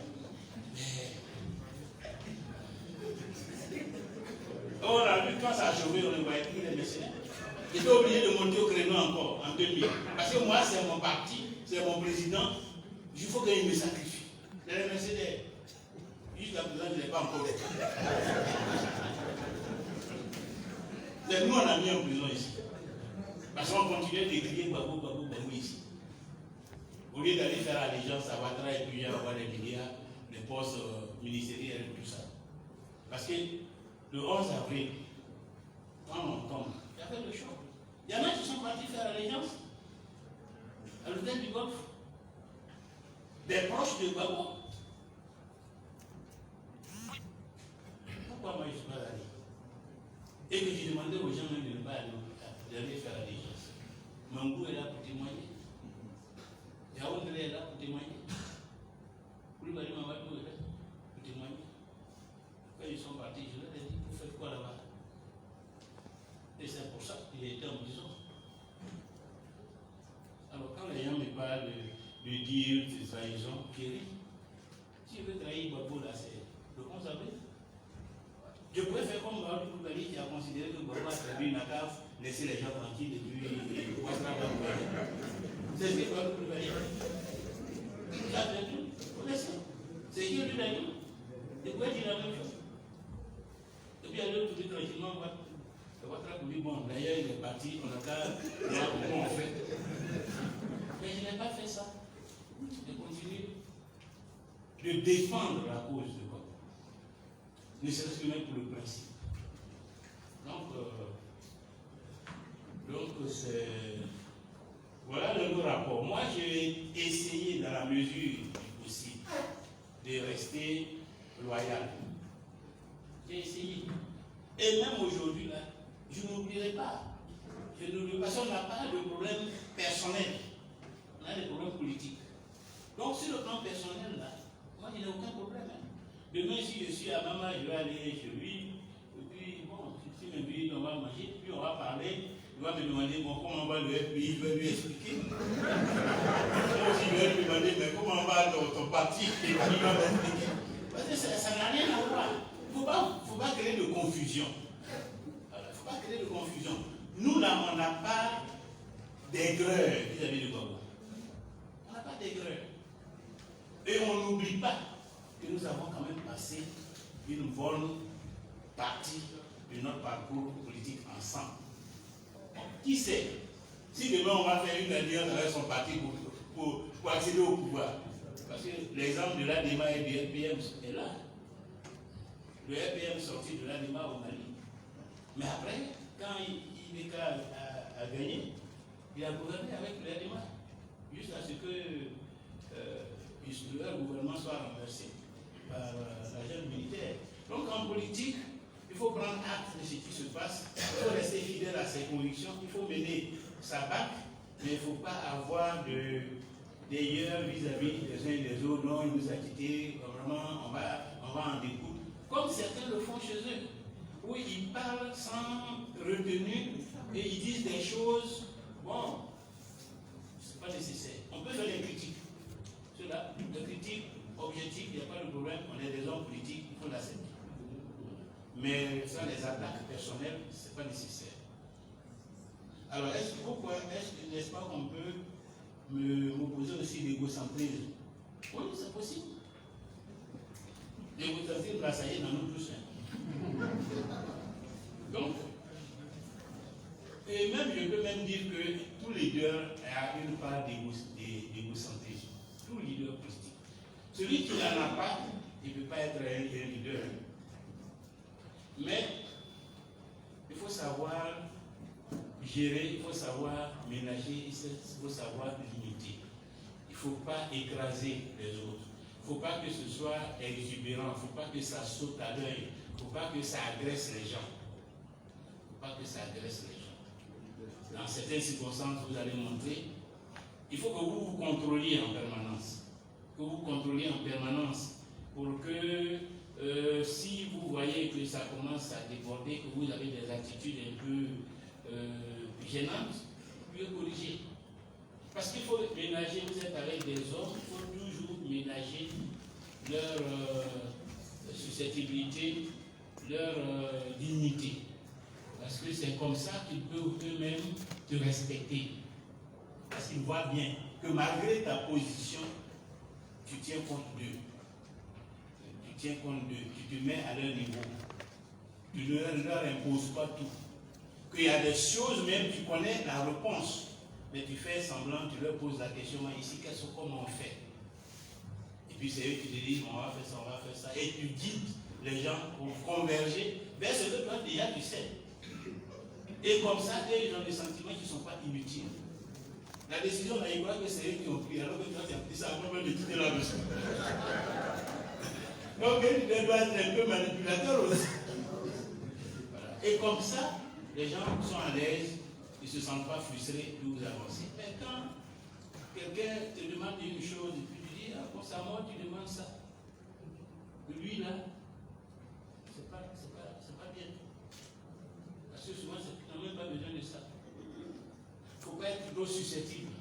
on a vu quand ça a chauffé, on ne voyait plus les mercenaires. J'étais obligé de monter au créneau encore en 2000. Parce que moi, c'est mon parti, c'est mon président. Il faut qu'il me sacrifie. C'est le Mercedes. Jusqu'à présent, je ne l'ai pas encore fait. C'est nous, on a mis en prison ici. Parce qu'on continuait d'écrire Babou, Babou, Babou ici. Au lieu d'aller faire allégeance à Ouattara et puis avoir des milliards, des postes ministériels et tout ça. Parce que le 11 avril, quand on tombe, il y avait le choc. Il y en a qui sont partis faire allégeance à l'hôtel du Golfe. Des proches de Gbagbo. Pourquoi moi je ne suis pas allé? Et que j'ai demandé aux gens même de ne pas aller faire allégeance. Mangou est là pour témoigner. Yaoundé est là pour témoigner. Koulibaly Mamadou est là pour témoigner. Quand ils sont partis, je leur ai dit, vous faites quoi là-bas? Et c'est pour ça qu'il était en prison. Alors quand les gens me parlent de dire de trahison, si je veux trahir Gbagbo là, c'est le 11 avril. Je pourrais faire comme Mamadou Koulibaly qui a considéré que Gbagbo a trahi une CAF, laisser les gens tranquilles et puis c'est ce que Mamadou Koulibaly a fait. C'est qui lui l'a dit. Il pouvait dire la même chose. Et puis aller tourner tranquillement, Ouattara pour dire, bon, d'ailleurs il est parti, on a qu'à voir comment on fait. Mais je n'ai pas fait ça. Je continue de défendre la cause de Gbagbo. Ne serait-ce que même pour le principe. Donc c'est... Voilà le rapport. Moi, j'ai essayé dans la mesure du possible de rester loyal. J'ai essayé. Et même aujourd'hui, là, je n'oublierai pas. Parce qu'on n'a pas de problème personnel. On a des problèmes politiques. Donc, sur le plan personnel, là, moi, je n'ai aucun problème. Hein. Demain, si je suis à Mama, je vais aller chez lui. Et puis, bon, si m'invite, on va manger. Puis, on va parler. Il va me demander, bon, comment va le FBI? Je vais lui expliquer. Moi aussi, je vais lui demander, mais comment va ton parti? Il va m'expliquer. Parce que ça n'a rien à voir. Il ne faut pas créer de confusion. Il ne faut pas créer de confusion. Nous, là, on n'a pas d'aigreur vis-à-vis de Gbagbo. On n'a pas d'aigreur. Et on n'oublie pas que nous avons quand même passé une bonne partie de notre parcours politique ensemble. Qui sait, si demain on va faire une alliance avec son parti pour accéder au pouvoir, parce que l'exemple de l'ADEMA et du RPM est là. Le RPM sorti de l'ADEMA au Mali. Mais après, quand IBK a gagné, il a gouverné avec le RPM, jusqu'à ce que leur gouvernement soit renversé par la jeune militaire. Donc en politique, il faut prendre acte de ce qui se passe, il faut rester fidèle à ses convictions, il faut mener sa barque, mais il ne faut pas avoir d'ailleurs vis-à-vis des uns et des autres. Non, il nous a quittés, vraiment, on va en découdre. Comme certains le font chez eux, où ils parlent sans retenue et ils disent des choses, bon, ce n'est pas nécessaire. On peut faire des critiques. Cela, des critiques objectives, il n'y a pas de problème, on est des hommes politiques, il faut l'accepter. Mais sans les attaques personnelles, ce n'est pas nécessaire. Alors, n'est-ce pas qu'on peut m'opposer aussi l'égocentrisme? Oui, c'est possible. L'égocentrisme, là, ça y est, dans nous tous. Donc, et même, je peux même dire que tout leader a une part d'égocentrisme. Tout leader politique. Celui qui n'en a pas, il ne peut pas être un leader. Mais il faut savoir gérer, il faut savoir ménager, il faut savoir limiter. Il ne faut pas écraser les autres. Il ne faut pas que ce soit exubérant, il ne faut pas que ça saute à l'œil, il ne faut pas que ça agresse les gens. Il ne faut pas que ça agresse les gens. Dans certaines circonstances, vous allez montrer, il faut que vous vous contrôliez en permanence. Que vous contrôliez en permanence pour que si vous voyez que ça commence à déborder, que vous avez des attitudes un peu gênantes, vous pouvez corriger. Parce qu'il faut ménager, vous êtes avec des hommes, il faut toujours ménager leur susceptibilité, leur dignité. Parce que c'est comme ça qu'ils peuvent eux-mêmes te respecter. Parce qu'ils voient bien que malgré ta position, tu tiens compte d'eux. Tu tiens compte d'eux, tu te mets à leur niveau. Tu ne leur imposes pas tout. Qu'il y a des choses, même tu connais la réponse, mais tu fais semblant, tu leur poses la question, ici, comment on fait? Et puis c'est eux qui te disent, on va faire ça, on va faire ça. Et tu guides les gens pour converger vers ce que toi déjà tu sais. Et comme ça, ils ont des sentiments qui ne sont pas inutiles. La décision, là, ils croient que c'est eux qui ont pris, alors que toi, tu as pris ça avant même de quitter la maison. Donc, ils doivent être un peu manipulateurs aussi. Voilà. Et comme ça, les gens sont à l'aise, ils ne se sentent pas frustrés, puis vous avancez. Mais quand quelqu'un te demande une chose, et puis tu dis, ah, bon, c'est à moi, tu demandes ça. Lui, là, c'est pas bien. Parce que souvent, tu n'as même pas besoin de ça. Il ne faut pas être trop susceptible.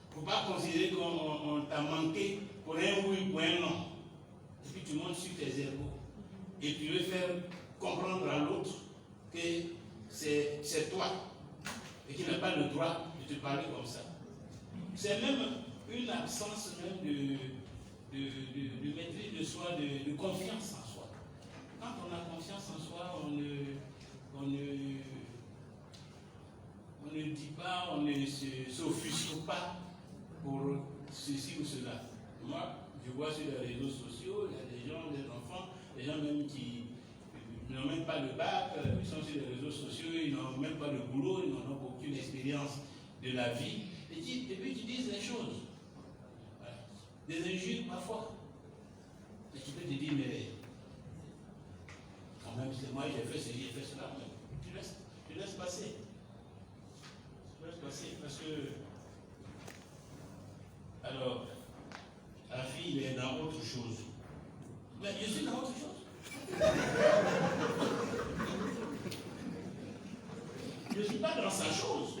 Il ne faut pas considérer qu'on t'a manqué pour un oui, pour un non. Et puis tu montes sur tes ergots. Et tu veux faire comprendre à l'autre que c'est toi. Et qu'il n'a pas le droit de te parler comme ça. C'est même une absence même de maîtrise de soi, de confiance en soi. Quand on a confiance en soi, on ne dit pas, on ne s'offusque pas pour ceci ou cela. Moi, je vois sur les réseaux sociaux, il y a des gens, des enfants, des gens même qui n'ont même pas le bac, ils sont sur les réseaux sociaux, ils n'ont même pas de boulot, ils n'ont aucune expérience de la vie, et puis tu dis des choses. Voilà. Des injures parfois. Et tu peux te dire, mais quand même, c'est moi, j'ai fait ceci, j'ai fait cela, mais tu laisses passer. Tu laisses passer, parce que alors, la fille, elle est dans autre chose. Mais je suis dans autre chose. Je ne suis pas dans sa chose.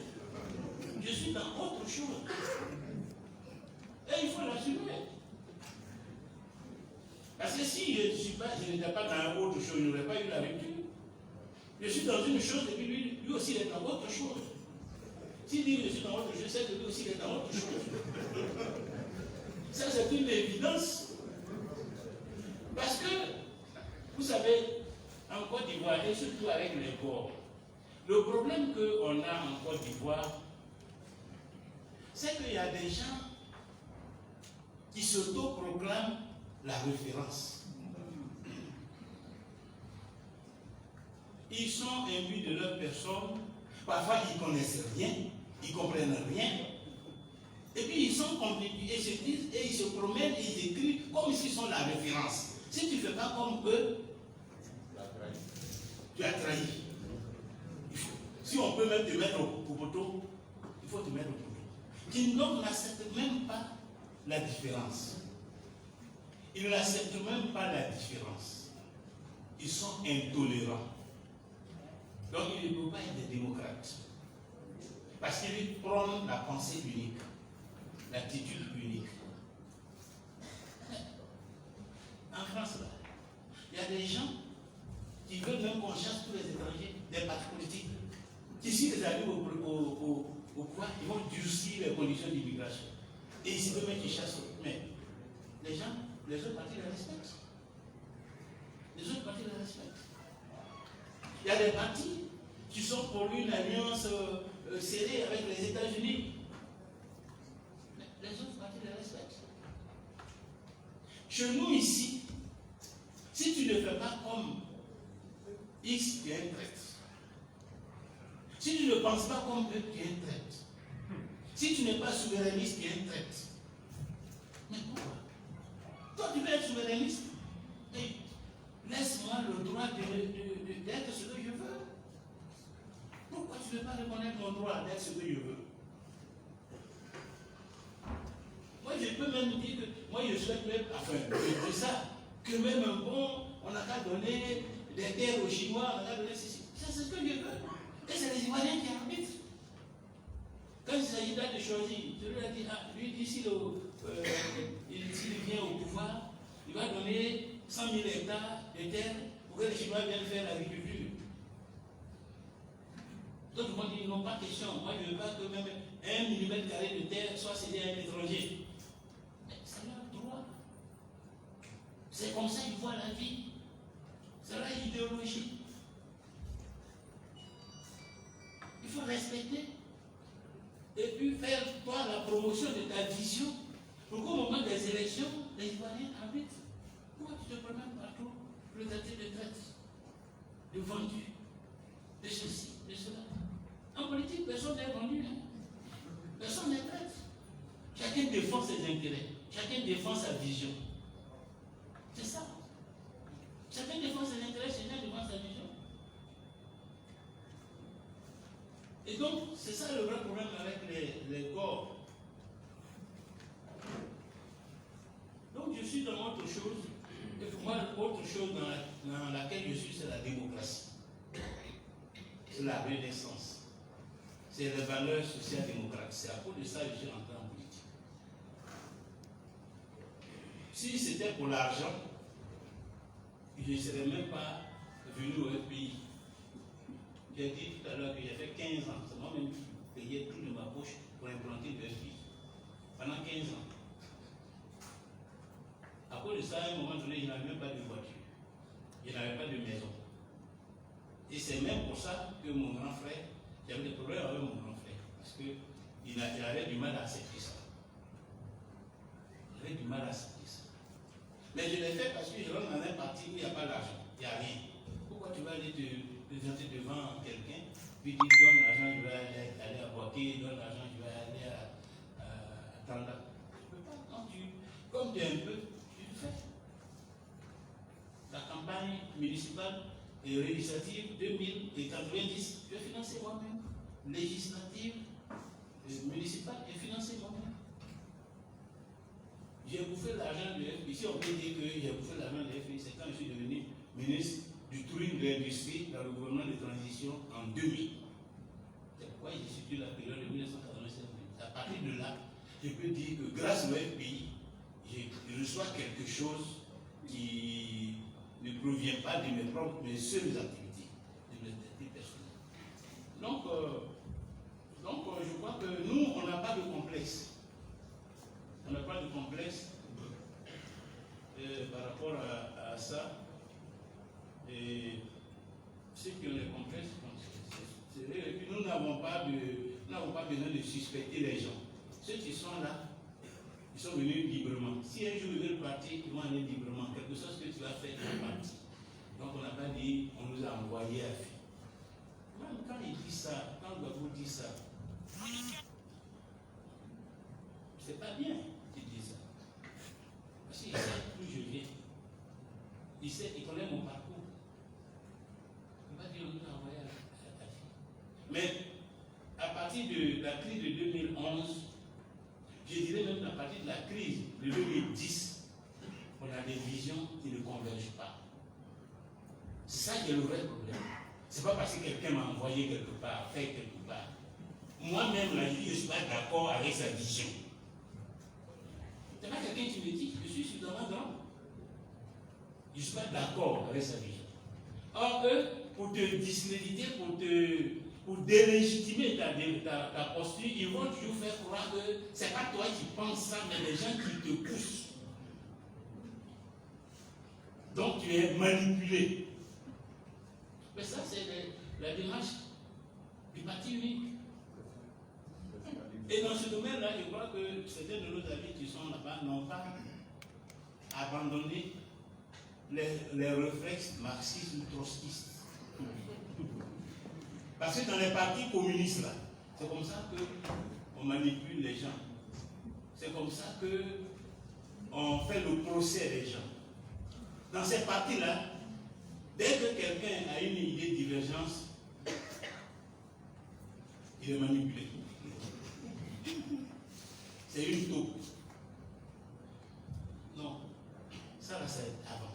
Je suis dans autre chose. Et il faut l'assumer. Parce que si je n'étais pas dans autre chose, je n'aurais pas eu la rupture. Je suis dans une chose et puis lui aussi il est dans autre chose. S'il dit que je suis dans autre chose, c'est que lui aussi il est dans autre chose. Ça, c'est une évidence. Parce que, vous savez, en Côte d'Ivoire, et surtout avec les corps, le problème qu'on a en Côte d'Ivoire, c'est qu'il y a des gens qui s'autoproclament la référence. Ils sont imbus de leur personne, parfois ils ne connaissent rien, ils ne comprennent rien. Et puis ils sont compliqués, et se disent, et ils se promènent, et ils écrivent comme s'ils sont la référence. Si tu ne fais pas comme eux, tu as trahi. Si on peut même te mettre au poteau, il faut te mettre au poteau. Qui n'acceptent même pas la différence. Ils n'acceptent même pas la différence. Ils sont intolérants. Donc ils ne peuvent pas être des démocrates. Parce qu'ils prônent la pensée unique. L'attitude unique. En France, là, il y a des gens qui veulent même qu'on chasse tous les étrangers, des partis politiques, qui s'ils arrivent au pouvoir, ils vont durcir les conditions d'immigration. Et ici, eux-mêmes, ils chassent. Mais les gens, les autres partis les respectent. Les autres partis les respectent. Il y a des partis qui sont pour une alliance serrée avec les États-Unis. Les autres partis les respectent. Chez nous ici, si tu ne fais pas comme X, tu es un traître. Si tu ne penses pas comme eux, tu es un traître. Si tu n'es pas souverainiste, tu es un traître. Mais pourquoi? Toi, tu veux être souverainiste. Et laisse-moi le droit d'être ce que je veux. Pourquoi tu ne veux pas reconnaître mon droit d'être ce que je veux? Moi, je peux même dire que moi, je souhaite même, enfin, je dis ça, que même un bon, on n'a qu'à donner des terres aux Chinois, on n'a qu'à donner ceci. Ça, c'est ce que je veux. Et c'est les Ivoiriens qui arbitrent. Quand il s'agit de choisir, je lui ai dit, ah, lui, d'ici s'il vient au pouvoir, il va donner 100 000 hectares de terre pour que les Chinois viennent faire l'agriculture. non, pas question. Moi, je ne veux pas que même 1 mm² de terre soit cédé à un étranger. Mais c'est leur droit. C'est comme ça qu'ils voient la vie. C'est leur idéologie. Il faut respecter. Et puis faire, toi, la promotion de ta vision. Pour qu'au moment des élections, les Ivoiriens habitent. Pourquoi tu te promènes partout pour le traiter de traite, de vendu, de ceci, de cela? En politique, personne n'est vendu. Hein? Personne n'est traite. Chacun défend ses intérêts. Chacun défend sa vision. C'est ça. Chacun défend ses intérêts, chacun défend sa vision. Et donc, c'est ça le vrai problème avec les corps. Donc, je suis dans autre chose. Et pour moi, autre chose dans laquelle je suis, c'est la démocratie. C'est la renaissance. C'est les valeurs social-démocratiques. C'est à cause de ça que je suis rentré en politique. Si c'était pour l'argent, je ne serais même pas venu au FPI. J'ai dit tout à l'heure que j'ai fait 15 ans. C'est moi-même qui payais tout de ma poche pour implanter le FPI. Pendant 15 ans. À cause de ça, à un moment donné, je n'avais même pas de voiture. Je n'avais pas de maison. Et c'est même pour ça que mon grand frère, j'avais des problèmes avec mon grand frère. Parce qu'il avait du mal à accepter ça. Il avait du mal à accepter ça. Mais je l'ai fait parce que je rentre dans un parti où il n'y a pas d'argent. Il n'y a rien. Pourquoi tu vas aller te présenter devant quelqu'un, puis dire donne l'argent, je vais aller à Boaké, donne l'argent, je vais aller à Tanda. Tu ne peux pas. Comme tu es un peu, tu le fais. La campagne municipale et législative 2090, je vais financer moi-même. Législative, municipale, et financer moi-même. J'ai bouffé l'argent de FPI. Si on peut dire que j'ai bouffé l'argent de FPI, c'est quand je suis devenu ministre du tourisme de l'industrie dans le gouvernement de transition en 2000. C'est pourquoi j'ai situé la période de 1987. À partir de là, je peux dire que grâce au FPI, je reçois quelque chose qui ne provient pas de mes seules activités, de mes activités personnelles. Donc, je crois que nous, on n'a pas de complexe. On n'a pas de complexe par rapport à ça. Et ceux qui ont des complexes, et puis nous n'avons pas besoin de suspecter les gens. Ceux qui sont là, ils sont venus librement. Si un jour ils veulent partir, ils vont aller librement. Quelque chose que tu as fait, tu vas partir. Donc on n'a pas dit, on nous a envoyés à fuir. Même quand il dit ça, quand Gbagbo dit ça, c'est pas bien qu'il dise ça. Parce qu'il sait d'où je viens. Il connaît mon parcours. Il ne va pas dire on nous a envoyés à fuir. Mais à partir de la crise de 2011, je dirais même à partir de la crise de 2010, on a des visions qui ne convergent pas. C'est ça qui est le vrai problème. C'est pas parce que quelqu'un m'a envoyé quelque part, fait quelque part. Moi-même, là, je ne suis pas d'accord avec sa vision. C'est pas quelqu'un qui me dit, je suis suffisamment grand. Je ne suis pas d'accord avec sa vision. Or, eux, pour te discréditer, pour délégitimer ta posture, ils vont toujours faire croire que ce n'est pas toi qui penses ça, mais les gens qui te poussent. Donc tu es manipulé. Mais ça, c'est la démarche du parti unique. Et dans ce domaine-là, je crois que certains de nos amis qui sont là-bas n'ont pas abandonné les réflexes marxistes ou trotskistes. Parce que dans les partis communistes, là, c'est comme ça qu'on manipule les gens. C'est comme ça qu'on fait le procès des gens. Dans ces partis-là, dès que quelqu'un a une idée de divergence, il est manipulé. C'est une taupe. Non, ça là, c'est avant.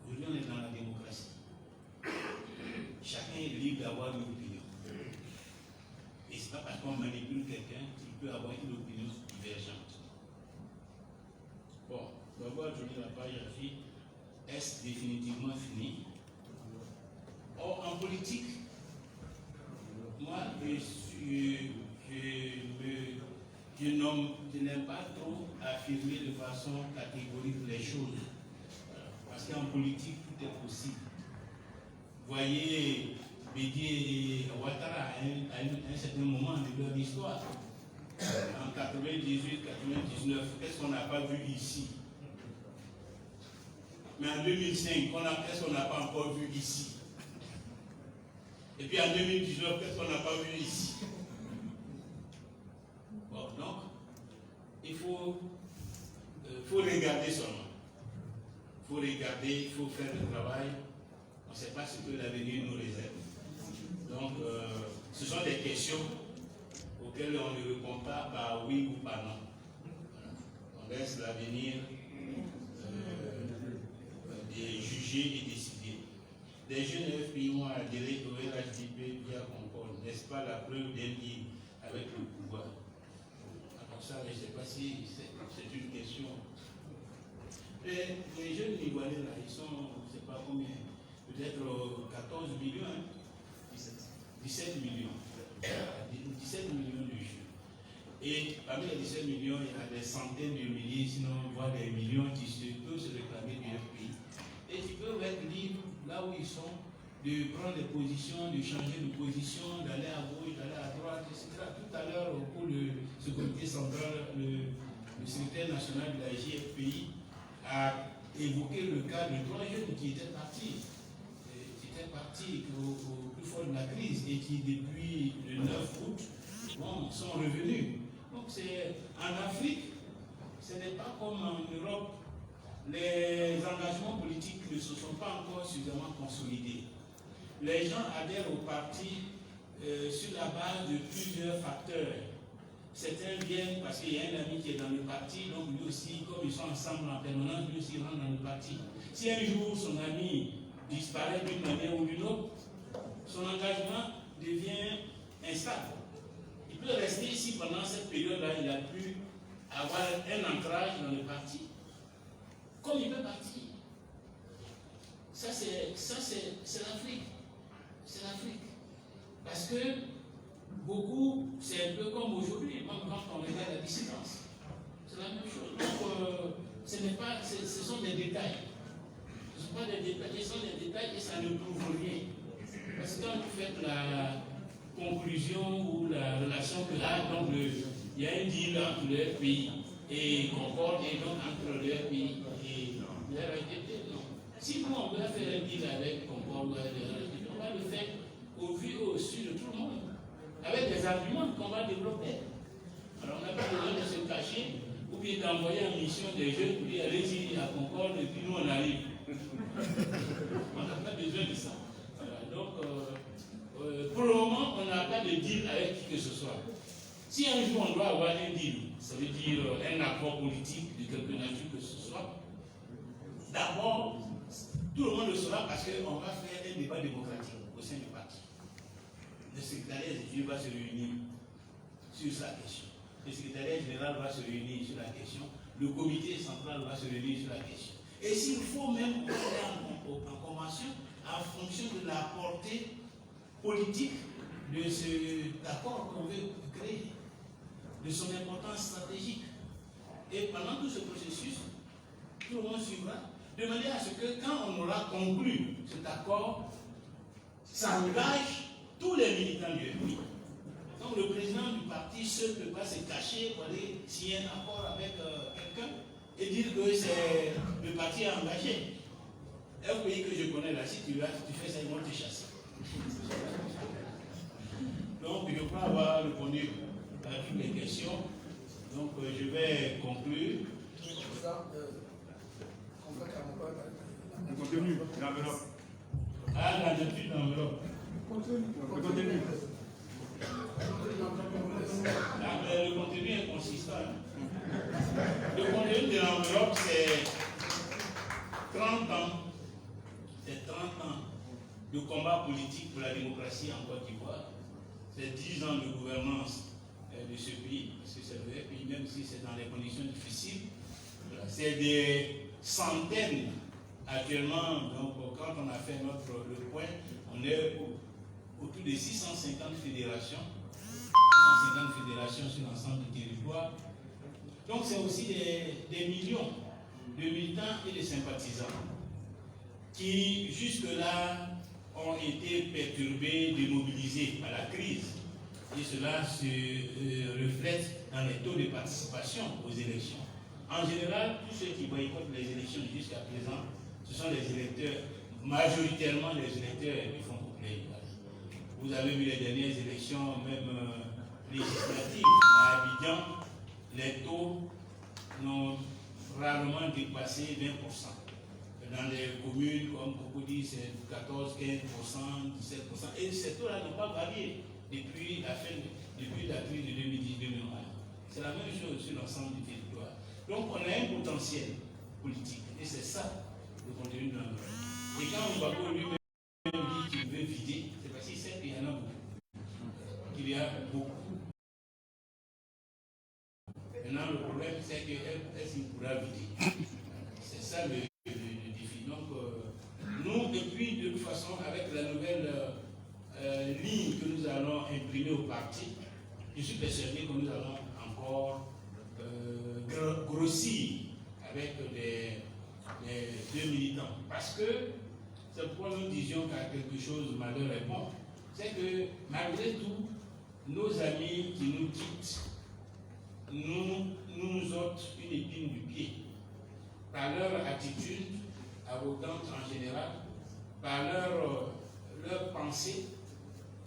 Aujourd'hui, on est dans la démocratie. Chacun est libre d'avoir une opinion. Et ce n'est pas parce qu'on manipule quelqu'un qu'il peut avoir une opinion divergente. Bon, d'abord, je lis la page à vie. Est-ce définitivement fini? Or, en politique, moi, je n'aime pas trop affirmer de façon catégorique les choses. Parce qu'en politique, tout est possible. Vous voyez, Bédié et Ouattara, à un certain moment de leur histoire, en 98, 99, qu'est-ce qu'on n'a pas vu ici? Mais en 2005, qu'est-ce qu'on n'a pas encore vu ici? Et puis en 2019, qu'est-ce qu'on n'a pas vu ici? Bon, donc, il faut regarder seulement. Il faut regarder, il faut faire le travail. On ne sait pas ce que l'avenir nous réserve. Donc, ce sont des questions auxquelles on ne répond pas par oui ou par non. On laisse l'avenir juger et décider. Des jeunes FPI ont adhéré au RHDP via Concorde, n'est-ce pas la preuve d'un deal avec le pouvoir? Alors ça, je ne sais pas si c'est une question. Les jeunes Ivoiriens, là, ils sont, je ne sais pas combien, peut-être 14 millions, hein? 17 millions. 17 millions de jeunes. Et parmi les 17 millions, il y a des centaines de milliers, sinon voire des millions qui peuvent se réclamer du FPI. Et qui peuvent être libres là où ils sont, de prendre des positions, de changer de position, d'aller à gauche, d'aller à droite, etc. Tout à l'heure, au cours de ce comité central, le secrétaire national de la JFPI a évoqué le cas de 3 jeunes qui étaient partis au plus fort de la crise et qui, depuis le 9 août, sont revenus. Donc, en Afrique, ce n'est pas comme en Europe. Les engagements politiques ne se sont pas encore suffisamment consolidés. Les gens adhèrent au parti sur la base de plusieurs facteurs. Certains viennent parce qu'il y a un ami qui est dans le parti, donc lui aussi, comme ils sont ensemble en permanence, lui aussi rentre dans le parti. Si un jour son ami disparaît d'une manière ou d'une autre, son engagement devient instable. Il peut rester ici pendant cette période-là, il a pu avoir un ancrage dans le parti. Comme il peut partir. Ça, c'est l'Afrique. C'est l'Afrique. Parce que beaucoup, c'est un peu comme aujourd'hui, même quand on regarde la dissidence. C'est la même chose. Donc, ce sont des détails. Ce ne sont pas des détails, ce sont des détails et ça ne prouve rien. Parce que quand vous faites la conclusion ou la relation que là, donc il y a un deal entre les pays et Concorde et donc entre les pays. Non. Si nous on doit faire un deal avec Concorde, on va le faire au vu et au su de tout le monde, avec des arguments qu'on va développer. Alors on n'a pas besoin de se cacher ou bien d'envoyer en mission des jeunes pour dire allez-y à Concorde et puis nous on arrive. On n'a pas besoin de ça. Voilà. Donc pour le moment on n'a pas de deal avec qui que ce soit. Si un jour on doit avoir un deal, ça veut dire un accord politique de quelque nature que ce soit, d'abord, tout le monde le saura parce qu'on va faire un débat démocratique au sein du parti. Le secrétariat exécutif va se réunir sur sa question. Le secrétariat général va se réunir sur la question. Le comité central va se réunir sur la question. Et s'il faut même aller en convention en fonction de la portée politique de cet accord qu'on veut créer, de son importance stratégique. Et pendant tout ce processus, tout le monde suivra, de manière à ce que quand on aura conclu cet accord, ça engage tous les militants du FPI. Donc le président du parti seul ne peut pas se cacher pour aller signer un accord avec quelqu'un et dire que c'est le parti engagé. Un pays que je connais là, si tu fais ça, ils vont te chasser. Donc je crois avoir répondu à toutes les questions. Donc je vais conclure. Le contenu, l'enveloppe. Ah, la nature de l'enveloppe. Le contenu. Le contenu est consistant. Le contenu de l'enveloppe, c'est 30 ans. C'est 30 ans de combat politique pour la démocratie en Côte d'Ivoire. C'est 10 ans de gouvernance de ce pays, parce que c'est le vrai pays, même si c'est dans des conditions difficiles. C'est des centaines actuellement. Donc, quand on a fait le point, on est autour de 650 fédérations sur l'ensemble du territoire. Donc c'est aussi des millions de militants et de sympathisants qui jusque-là ont été perturbés, démobilisés par la crise. Et cela se reflète dans les taux de participation aux élections. En général, tous ceux qui boycottent les élections jusqu'à présent, ce sont les électeurs, majoritairement les électeurs du Front populaire ivoirien. Vous avez vu les dernières élections, même législatives, à Abidjan, les taux n'ont rarement dépassé 20%. Dans les communes comme Cocody, c'est 14, 15%, 17%. Et ces taux-là n'ont pas varié depuis la crise de 2010-2011. C'est la même chose sur l'ensemble du territoire. Donc on a un potentiel politique. Et c'est ça le contenu de la loi. Et quand Gbagbo lui-même dit qu'il veut vider, c'est parce qu'il sait qu'il y en a beaucoup. Qu'il y a beaucoup. Maintenant, le problème, c'est est-ce qu'il pourra vider? C'est ça le défi. Donc, nous, et puis, de toute façon, avec la nouvelle ligne que nous allons imprimer au parti, je suis persuadé que nous allons encore grossir avec les deux militants. Parce que c'est pourquoi nous disions qu'à quelque chose, malheur est bon. C'est que, malgré tout, nos amis qui nous quittent, nous ôtent une épine du pied par leur attitude arrogante en général, par leur pensée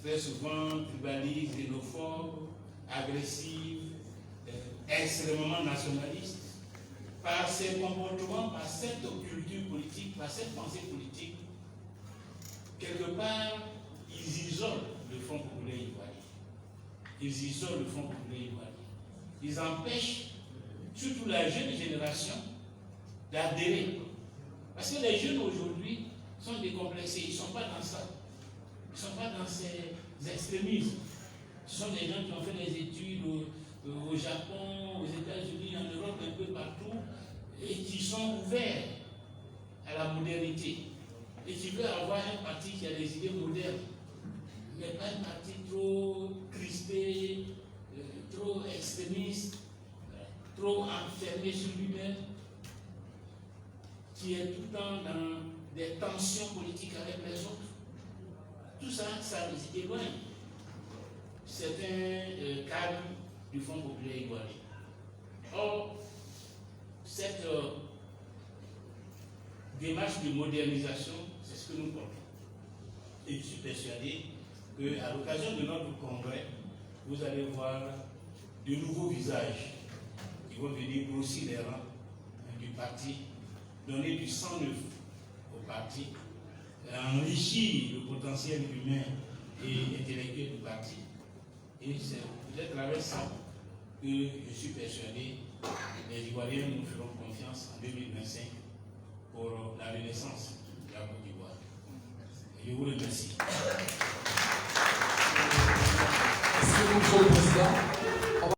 très souvent tribaliste, xénophobe, agressive, extrêmement nationaliste, par ces comportements, par cette culture politique, par cette pensée politique. Quelque part, ils isolent le Front populaire ivoirien. Ils isolent le Front populaire ivoirien. Ils empêchent surtout la jeune génération d'adhérer. Parce que les jeunes aujourd'hui sont décomplexés, ils ne sont pas dans ça. Ils ne sont pas dans ces extrémismes. Ce sont des gens qui ont fait des études au Japon, aux États-Unis, en Europe, un peu partout, et qui sont ouverts à la modernité. Et qui veulent avoir un parti qui a des idées modernes, mais pas un parti trop crispé, trop extrémiste, trop enfermé sur lui-même, qui est tout le temps dans des tensions politiques avec les autres. Tout ça, ça nous éloigne. C'est un cadre du Front populaire ivoirien. Or, cette démarche de modernisation, c'est ce que nous portons. Et je suis persuadé qu'à l'occasion de notre congrès, vous allez voir de nouveaux visages qui vont venir grossir les rangs du parti, donner du sang neuf au parti, enrichir le potentiel humain et intellectuel du parti. Et c'est peut-être avec ça que je suis persuadé que les Ivoiriens nous feront confiance en 2025 pour la renaissance de la Côte d'Ivoire. Je vous remercie.